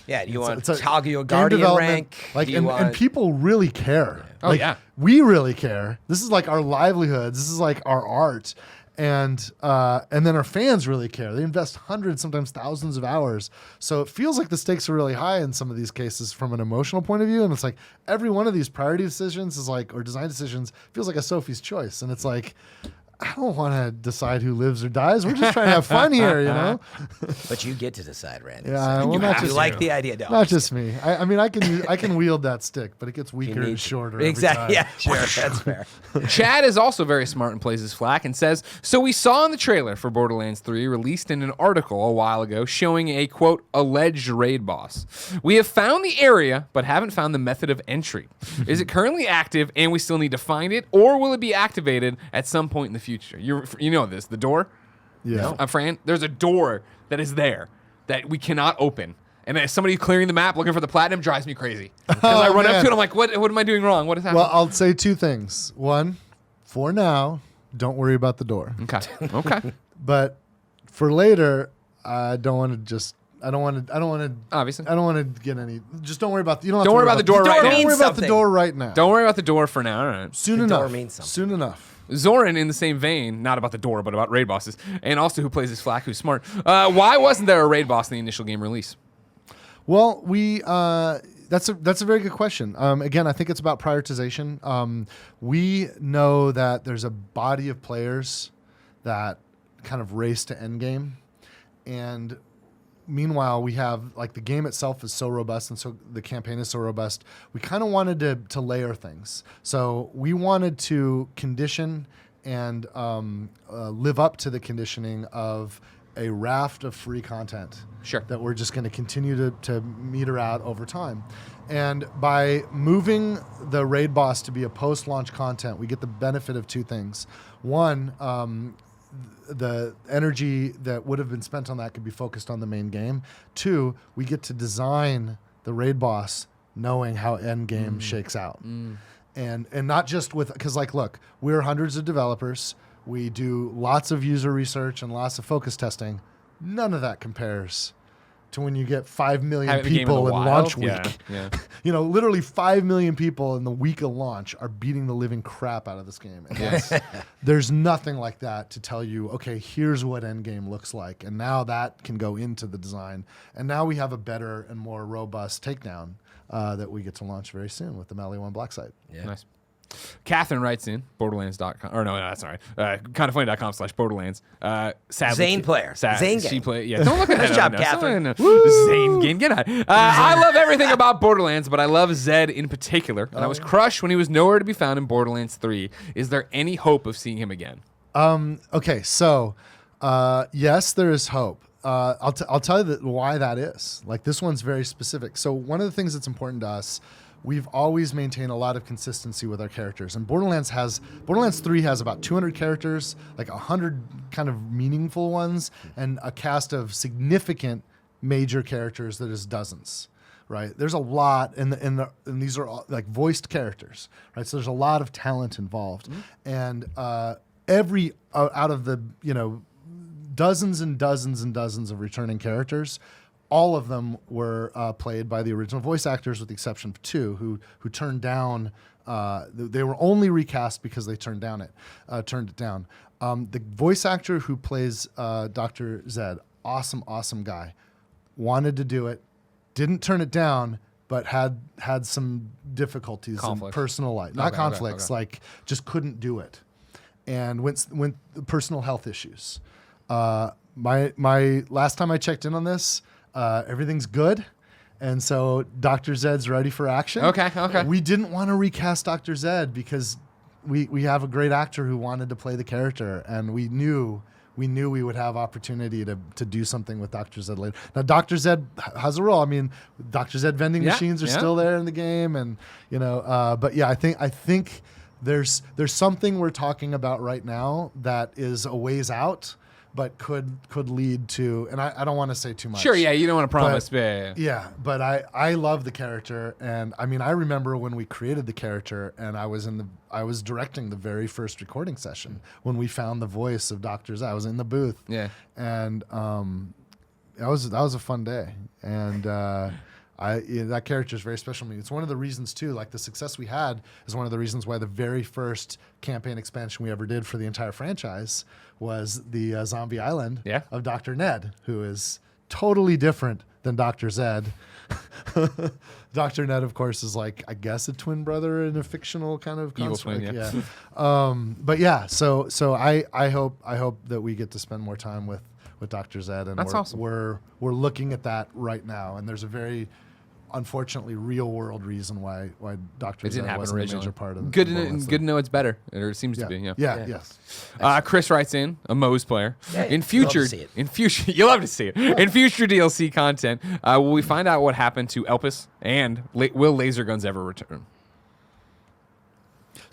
Speaker 2: Yeah, do you want
Speaker 5: It's a
Speaker 2: toggle your
Speaker 5: game
Speaker 2: guardian
Speaker 5: development,
Speaker 2: rank?
Speaker 5: Like,
Speaker 2: Do you
Speaker 5: and
Speaker 2: want...
Speaker 5: people really care.
Speaker 1: Oh,
Speaker 5: Like,
Speaker 1: yeah.
Speaker 5: we really care. This is like our livelihoods. This is like our art. And then our fans really care. They invest hundreds, sometimes thousands of hours. So it feels like the stakes are really high in some of these cases from an emotional point of view. And it's like every one of these priority decisions is like, or design decisions feels like a Sophie's choice. And it's like, I don't want to decide who lives or dies. We're just trying to have fun here, you know?
Speaker 2: But you get to decide, Randy.
Speaker 5: Yeah, well, not
Speaker 2: you
Speaker 5: just
Speaker 2: like the idea. No,
Speaker 5: not just me. I mean, I can wield that stick, but it gets weaker and shorter.
Speaker 2: Exactly.
Speaker 5: Every time.
Speaker 2: Yeah, sure. That's fair.
Speaker 1: Chad is also very smart and plays his flack and says, so we saw in the trailer for Borderlands 3 released in an article a while ago showing a, quote, alleged raid boss. We have found the area, but haven't found the method of entry. Is it currently active and we still need to find it, or will it be activated at some point in the future? You know this, the door?
Speaker 5: Yeah.
Speaker 1: Fran, there's a door that is there that we cannot open. And as somebody clearing the map looking for the platinum drives me crazy. Because I run up to it, I'm like, what am I doing wrong? What is happening?
Speaker 5: Well, I'll say two things. One, for now, don't worry about the door.
Speaker 1: Okay.
Speaker 5: But for later, I don't want to.
Speaker 1: Obviously.
Speaker 5: I don't want to get any. Just don't worry about. You don't.
Speaker 1: Don't worry about the door right now.
Speaker 5: Don't worry about the
Speaker 2: something.
Speaker 5: door right now.
Speaker 1: Don't worry about the door for now. All right.
Speaker 5: Soon
Speaker 2: The
Speaker 5: enough.
Speaker 2: door means something.
Speaker 5: Soon enough.
Speaker 1: Zoran, in the same vein, not about the door, but about raid bosses, and also who plays his flack, who's smart. Why wasn't there a raid boss in the initial game release?
Speaker 5: Well, that's a very good question. Again, I think it's about prioritization. We know that there's a body of players that kind of race to endgame, and meanwhile, we have like the game itself is so robust, and so the campaign is so robust. We kind of wanted to layer things, so we wanted to condition and live up to the conditioning of a raft of free content.
Speaker 1: Sure.
Speaker 5: That we're just going to continue to meter out over time. And by moving the raid boss to be a post-launch content, we get the benefit of two things. One, the energy that would have been spent on that could be focused on the main game. Two, we get to design the raid boss knowing how end game shakes out. And not just with, because like, look, we're hundreds of developers. We do lots of user research and lots of focus testing. None of that compares to when you get 5 million
Speaker 1: Having the game
Speaker 5: people in
Speaker 1: wild.
Speaker 5: launch week.
Speaker 1: Yeah.
Speaker 5: You know, literally 5 million people in the week of launch are beating the living crap out of this game. And there's nothing like that to tell you, okay, here's what endgame looks like. And now that can go into the design. And now we have a better and more robust takedown that we get to launch very soon with the Maliwan Blacksite.
Speaker 2: Yeah.
Speaker 1: Nice. Catherine writes in Borderlands.com, or no, that's all right. Kindoffunny.com/Borderlands. Sadly,
Speaker 2: Zane player. Zane
Speaker 1: She
Speaker 2: game.
Speaker 1: play. Yeah, don't look at
Speaker 2: Nice
Speaker 1: that.
Speaker 2: job,
Speaker 1: No,
Speaker 2: Catherine.
Speaker 1: no. Zane game. Get out. I love everything about Borderlands, but I love Zed in particular, and I was crushed when he was nowhere to be found in Borderlands 3. Is there any hope of seeing him again?
Speaker 5: Okay, so yes, there is hope. I'll tell you why that is. Like, this one's very specific. So one of the things that's important to us, we've always maintained a lot of consistency with our characters. And Borderlands 3 has about 200 characters, like 100 kind of meaningful ones, and a cast of significant major characters that is dozens. Right, there's a lot, and these are all, like, voiced characters, right? So there's a lot of talent involved, and every out of the dozens and dozens and dozens of returning characters, all of them were played by the original voice actors, with the exception of two who turned down. They were only recast because they turned it down. The voice actor who plays Dr. Zed, awesome guy, wanted to do it, didn't turn it down, but had some difficulties in personal life, not conflicts, like just couldn't do it, and went personal health issues. My last time I checked in on this, everything's good. And so Dr. Zed's ready for action.
Speaker 1: Okay.
Speaker 5: We didn't want to recast Dr. Zed because we have a great actor who wanted to play the character, and we knew we would have opportunity to do something with Dr. Zed later. Now, Dr. Zed has a role. I mean, Dr. Zed vending machines are still there in the game, and but yeah, I think there's something we're talking about right now that is a ways out, but could lead to, and I don't want to say too much.
Speaker 1: Sure, yeah, you don't want to promise.
Speaker 5: But, yeah, but I love the character, and I mean, I remember when we created the character, and I was directing the very first recording session when we found the voice of Dr. Z. I was in the booth.
Speaker 1: Yeah.
Speaker 5: And that was a fun day. And that character is very special to me. It's one of the reasons too. Like the success we had is one of the reasons why the very first campaign expansion we ever did for the entire franchise was the Zombie Island of Dr. Ned, who is totally different than Dr. Zed. Dr. Ned, of course, is like, I guess, a twin brother in a fictional kind of
Speaker 1: evil
Speaker 5: construct.
Speaker 1: twin. Yeah.
Speaker 5: But yeah, so I hope that we get to spend more time with Dr. Zed, and
Speaker 1: That's awesome.
Speaker 5: We're looking at that right now, and there's a very unfortunately real world reason why Dr.
Speaker 1: It
Speaker 5: Zed
Speaker 1: didn't happen
Speaker 5: wasn't
Speaker 1: originally.
Speaker 5: a major part of the
Speaker 1: Good
Speaker 5: Borderlands
Speaker 1: to know it's better, or it seems to be. Yeah.
Speaker 5: Yes.
Speaker 1: Chris writes in, a Moe's player.
Speaker 2: Yeah,
Speaker 1: in future,
Speaker 2: love to see it.
Speaker 1: You love to see it. In future DLC content, will we find out what happened to Elpis, and will laser guns ever return?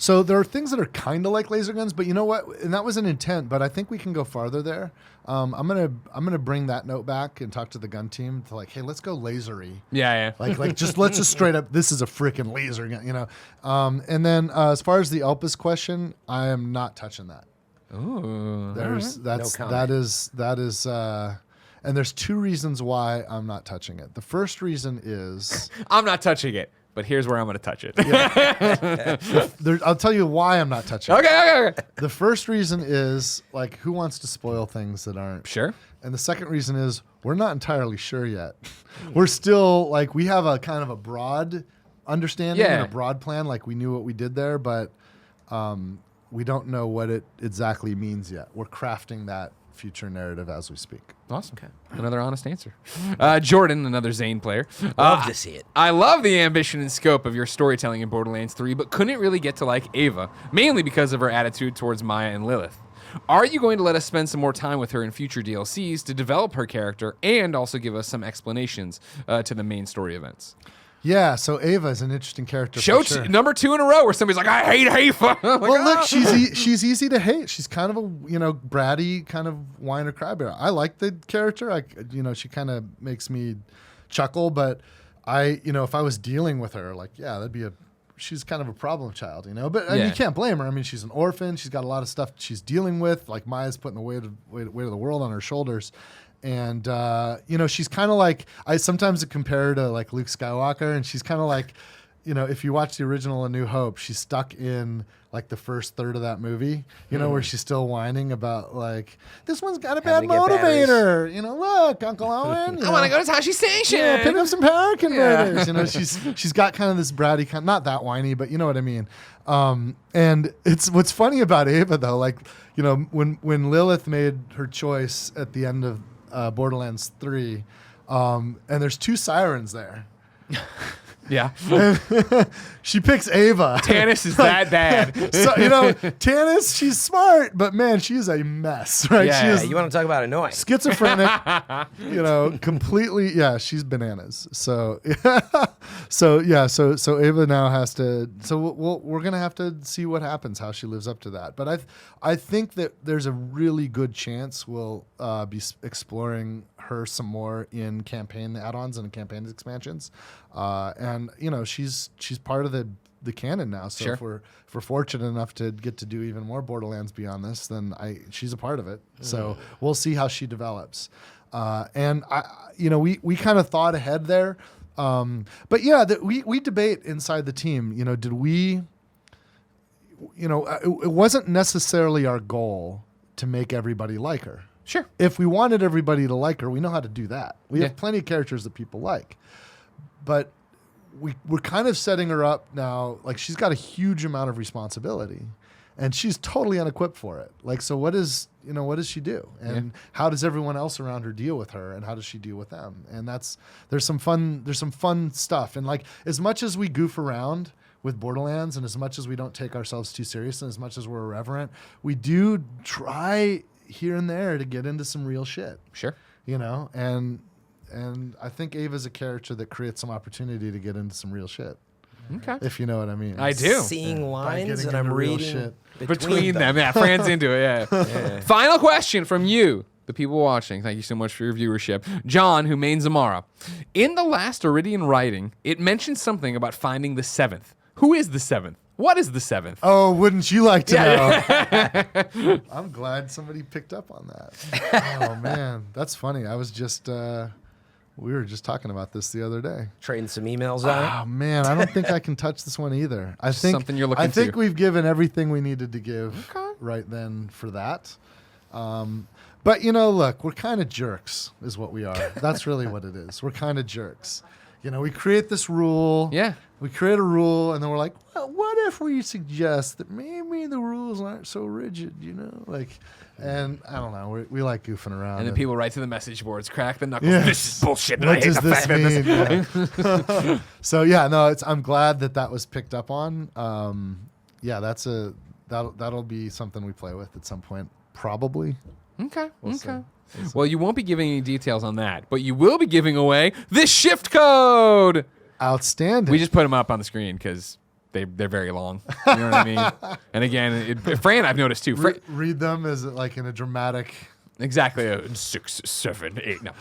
Speaker 5: So there are things that are kind of like laser guns, but you know what? And that was an intent, but I think we can go farther there. I'm gonna bring that note back and talk to the gun team to like, hey, let's go lasery.
Speaker 1: Yeah.
Speaker 5: Like let's just straight up. This is a freaking laser gun, you know. And then as far as the Elpis question, I am not touching that.
Speaker 1: Ooh.
Speaker 5: That is. And there's two reasons why I'm not touching it. The first reason is
Speaker 1: I'm not touching it, but here's where I'm going to touch it.
Speaker 5: I'll tell you why I'm not touching it.
Speaker 1: Okay.
Speaker 5: The first reason is like, who wants to spoil things that aren't?
Speaker 1: Sure.
Speaker 5: And the second reason is we're not entirely sure yet. We're still like, we have a kind of a broad understanding and a broad plan. Like we knew what we did there, but we don't know what it exactly means yet. We're crafting that future narrative as we speak.
Speaker 1: Awesome. Okay. Another honest answer. Jordan, another Zane player.
Speaker 2: Love to see it.
Speaker 1: I love the ambition and scope of your storytelling in Borderlands 3, but couldn't really get to like Ava, mainly because of her attitude towards Maya and Lilith. Are you going to let us spend some more time with her in future DLCs to develop her character and also give us some explanations to the main story events?
Speaker 5: Yeah, so Ava is an interesting character.
Speaker 1: Show
Speaker 5: for sure.
Speaker 1: number 2 in a row where somebody's like, I hate Ava. Like,
Speaker 5: well, look, she's easy to hate. She's kind of a bratty kind of whiner crybear. I like the character. She kind of makes me chuckle. But if I was dealing with her, like, yeah, she's kind of a problem child, But you can't blame her. I mean, she's an orphan. She's got a lot of stuff she's dealing with. Like Maya's putting the weight of the world on her shoulders. And, she's kind of like, I sometimes compare her to like Luke Skywalker, and she's kind of like, if you watch the original A New Hope, she's stuck in like the first third of that movie, where she's still whining about like, this one's got a bad motivator. Look, Uncle Owen.
Speaker 1: I want to go to Tashi Station.
Speaker 5: Yeah, pick up some power converters. She's got kind of this bratty, not that whiny, but you know what I mean. And it's what's funny about Ava though, like, when Lilith made her choice at the end of Borderlands 3, and there's 2 sirens there.
Speaker 1: Yeah.
Speaker 5: She picks Ava.
Speaker 1: Tannis is that bad.
Speaker 5: So, Tannis, she's smart, but man, she is a mess, right?
Speaker 2: Yeah,
Speaker 5: she is
Speaker 2: you want to talk about annoying.
Speaker 5: schizophrenic, completely, she's bananas. So, so Ava now has to, we're going to have to see what happens, how she lives up to that. But I think that there's a really good chance we'll be exploring her some more in campaign add-ons and campaign expansions. And she's part of the canon now. So if we're fortunate enough to get to do even more Borderlands beyond this, then she's a part of it. So we'll see how she develops. And we kind of thought ahead there. But yeah, we debate inside the team, did we, it wasn't necessarily our goal to make everybody like her.
Speaker 1: Sure.
Speaker 5: If we wanted everybody to like her, we know how to do that. We have plenty of characters that people like. But we're kind of setting her up now, like she's got a huge amount of responsibility and she's totally unequipped for it. Like, so what does she do? And how does everyone else around her deal with her, and how does she deal with them? And there's some fun stuff. And like, as much as we goof around with Borderlands and as much as we don't take ourselves too serious and as much as we're irreverent, we do try here and there to get into some real shit.
Speaker 1: Sure.
Speaker 5: And I think Ava's a character that creates some opportunity to get into some real shit.
Speaker 1: Okay.
Speaker 5: If you know what I mean.
Speaker 1: I do.
Speaker 2: Seeing lines
Speaker 5: getting
Speaker 2: that I'm
Speaker 5: into real
Speaker 2: reading
Speaker 5: shit.
Speaker 1: Between them. Yeah, Fran's into it. Yeah. Final question from you, the people watching. Thank you so much for your viewership. John, who mains Zamara. In the last Iridian writing, it mentions something about finding the 7th. Who is the 7th? What is the 7th?
Speaker 5: Oh, wouldn't you like to know? I'm glad somebody picked up on that. Oh, man. That's funny. I was just We were just talking about this the other day.
Speaker 2: Trading some emails out.
Speaker 5: Oh man, I don't think I can touch this one either. I think
Speaker 1: something you're looking
Speaker 5: I think
Speaker 1: to.
Speaker 5: we've given everything we needed to give right then for that. But look, we're kind of jerks, is what we are. That's really what it is. We're kind of jerks. We create this rule.
Speaker 1: Yeah.
Speaker 5: We create a rule, and then we're like, well, what if we suggest that maybe the rules aren't so rigid, and I don't know, we like goofing around.
Speaker 1: And then people write to the message boards, crack the knuckles.
Speaker 5: Yes.
Speaker 1: This is bullshit.
Speaker 5: What
Speaker 1: I hate
Speaker 5: does
Speaker 1: the
Speaker 5: this
Speaker 1: fact that
Speaker 5: mean? Yeah. So yeah, no, I'm glad that was picked up on. That'll be something we play with at some point, probably.
Speaker 1: Okay.
Speaker 5: We'll
Speaker 1: okay.
Speaker 5: see.
Speaker 1: Well, you won't be giving any details on that, but you will be giving away the shift code.
Speaker 5: Outstanding.
Speaker 1: We just put them up on the screen because they're very long. You know what I mean? And again, Fran, I've noticed too.
Speaker 5: Read them as like in a dramatic.
Speaker 1: Exactly. 6, 7, 8. No.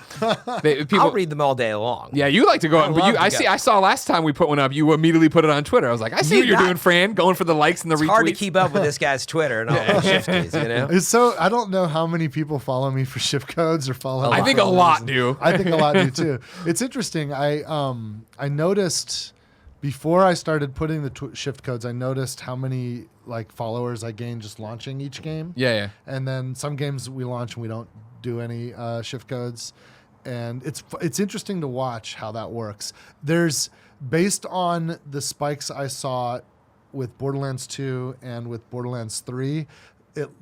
Speaker 2: I'll read them all day long.
Speaker 1: Yeah, you like to go. I saw last time we put one up, you immediately put it on Twitter. I was like, I see what you're doing, Fran, going for the likes and the retweets.
Speaker 2: It's hard to keep up with this guy's Twitter and all those shifties,
Speaker 5: It's so I don't know how many people follow me for shift codes or follow.
Speaker 1: I think a lot do.
Speaker 5: I think a lot do too. It's interesting. I noticed before I started putting the shift codes, I noticed how many followers I gained just launching each game.
Speaker 1: Yeah.
Speaker 5: And then some games we launch and we don't do any shift codes. And it's interesting to watch how that works. There's, based on the spikes I saw with Borderlands 2 and with Borderlands 3,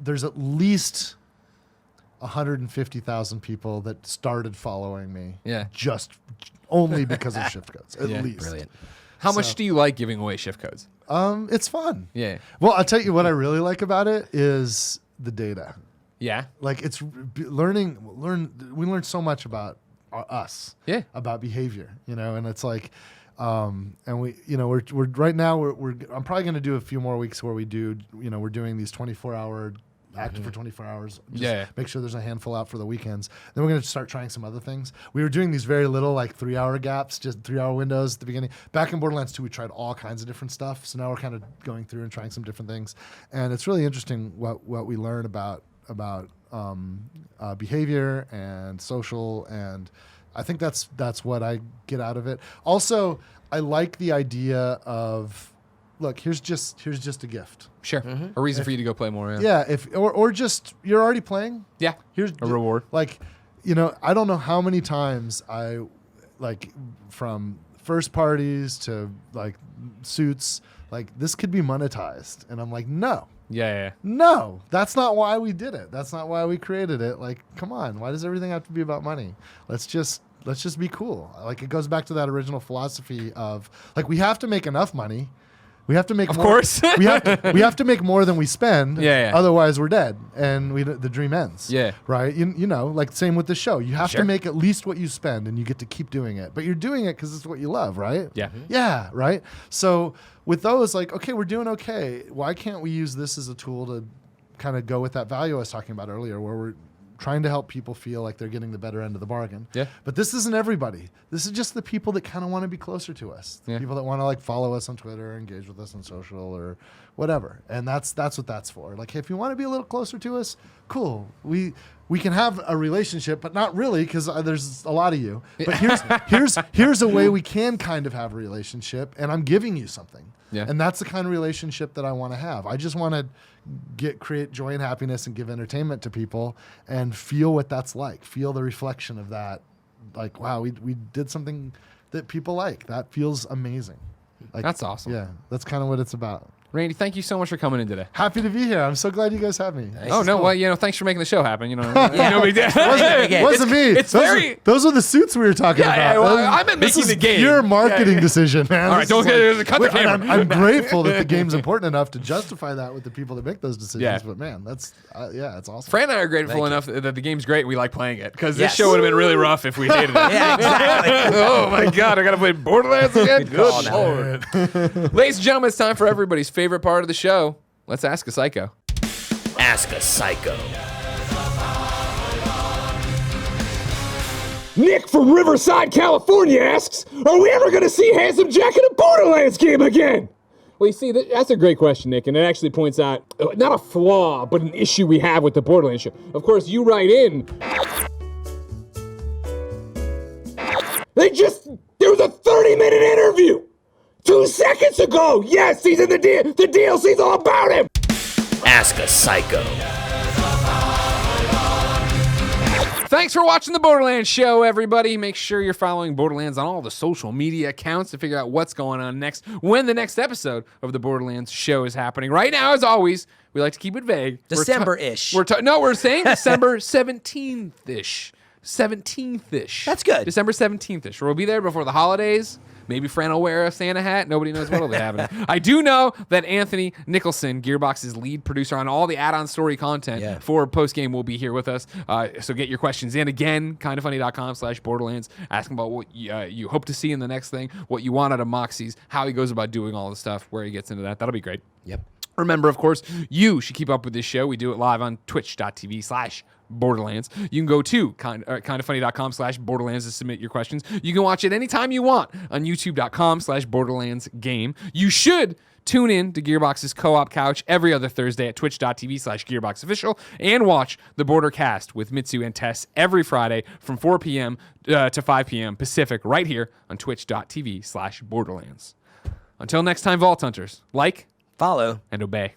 Speaker 5: there's at least 150,000 people that started following me.
Speaker 1: Yeah.
Speaker 5: Just only because of shift codes, at least.
Speaker 2: Brilliant.
Speaker 1: How much do you like giving away shift codes?
Speaker 5: It's fun.
Speaker 1: Yeah.
Speaker 5: Well, I'll tell you what I really like about it is the data.
Speaker 1: Yeah.
Speaker 5: It's we learn so much about us.
Speaker 1: Yeah.
Speaker 5: About behavior, and it's like, and we, we're right now I'm probably going to do a few more weeks where we do, we're doing these 24-hour active for 24 hours. Just make sure there's a handful out for the weekends. Then we're going to start trying some other things. We were doing these very little 3-hour gaps, just 3-hour windows at the beginning. Back in Borderlands 2, we tried all kinds of different stuff. So now we're kind of going through and trying some different things. And it's really interesting what we learn about behavior and social. And I think that's what I get out of it. Also, I like the idea of, look, here's just a gift.
Speaker 1: Sure. A reason for you to go play more.
Speaker 5: Yeah. Or just you're already playing.
Speaker 1: Yeah.
Speaker 5: Here's
Speaker 1: a reward.
Speaker 5: I don't know how many times I from first parties to suits, this could be monetized. And I'm like, no.
Speaker 1: Yeah.
Speaker 5: No, that's not why we did it. That's not why we created it. Come on. Why does everything have to be about money? Let's just be cool. It goes back to that original philosophy of we have to make enough money. We have to make
Speaker 1: of
Speaker 5: more.
Speaker 1: course.
Speaker 5: we have to make more than we spend.
Speaker 1: Yeah.
Speaker 5: Otherwise, we're dead, and the dream ends.
Speaker 1: Yeah.
Speaker 5: Right. Same with the show. You have to make at least what you spend, and you get to keep doing it. But you're doing it because it's what you love, right?
Speaker 1: Yeah.
Speaker 5: Yeah. Right. So with those, okay, we're doing okay. Why can't we use this as a tool to kind of go with that value I was talking about earlier, where we're trying to help people feel like they're getting the better end of the bargain.
Speaker 1: Yeah.
Speaker 5: But this isn't everybody. This is just the people that kind of want to be closer to us. The people that want to follow us on Twitter, or engage with us on social or whatever. And that's what that's for. Hey, if you want to be a little closer to us, cool. We can have a relationship, but not really, because there's a lot of you. But here's a way we can kind of have a relationship, and I'm giving you something.
Speaker 1: Yeah.
Speaker 5: And that's the kind of relationship that I want to have. I just want to create joy and happiness and give entertainment to people and feel what that's like. Feel the reflection of that. Wow, we did something that people like. That feels amazing.
Speaker 1: That's awesome.
Speaker 5: Yeah, that's kind of what it's about.
Speaker 1: Randy, thank you so much for coming in today.
Speaker 5: Happy to be here. I'm so glad you guys have me.
Speaker 1: Oh, no.
Speaker 5: Cool.
Speaker 1: Well, thanks for making the show happen. No big deal.
Speaker 5: Wasn't me. Those are the suits we were talking about.
Speaker 1: Yeah, well, I meant making the game.
Speaker 5: Pure marketing decision, man.
Speaker 1: All right, don't cut the camera.
Speaker 5: I'm grateful that the game's important enough to justify that with the people that make those decisions.
Speaker 1: Yeah.
Speaker 5: But man, that's it's awesome.
Speaker 1: Fran and I are grateful enough that the game's great. We like playing it, because this show would have been really rough if we hated it.
Speaker 2: Yeah, exactly.
Speaker 1: Oh my God, I gotta play Borderlands again. Good Lord. Ladies and gentlemen, it's time for everybody's favorite part of the show. Let's ask a psycho.
Speaker 4: Ask a Psycho.
Speaker 6: Nick from Riverside, California asks, are we ever going to see Handsome Jack in a Borderlands game again? Well, you see, that's a great question, Nick, and it actually points out, not a flaw, but an issue we have with the Borderlands show. Of course, you write in. There was a 30-minute interview 2 seconds ago. Yes, he's in the deal. The DLC's all about him.
Speaker 4: Ask a Psycho.
Speaker 1: Thanks for watching the Borderlands Show, everybody. Make sure you're following Borderlands on all the social media accounts to figure out what's going on next, when the next episode of the Borderlands Show is happening. Right now, as always, we like to keep it vague.
Speaker 2: December-ish.
Speaker 1: We're saying December 17th-ish. 17th-ish.
Speaker 2: That's good.
Speaker 1: December 17th-ish. We'll be there before the holidays. Maybe Fran will wear a Santa hat. Nobody knows what will be happening. I do know that Anthony Nicholson, Gearbox's lead producer on all the add-on story content for post-game, will be here with us. So get your questions in. Again, kindafunny.com/Borderlands. Ask him about what you hope to see in the next thing, what you want out of Moxxi's, how he goes about doing all the stuff, where he gets into that. That'll be great.
Speaker 2: Yep.
Speaker 1: Remember, of course, you should keep up with this show. We do it live on twitch.tv/Borderlands. You can go to kindafunny.com/Borderlands to submit your questions. You can watch it anytime you want on youtube.com/Borderlands game. You should tune in to Gearbox's Co-op Couch every other Thursday at twitch.tv/GearboxOfficial and watch the Bordercast with Mitsu and Tess every Friday from 4 p.m. To 5 p.m. Pacific right here on twitch.tv/Borderlands. Until next time, Vault Hunters, like,
Speaker 2: Follow,
Speaker 1: and obey.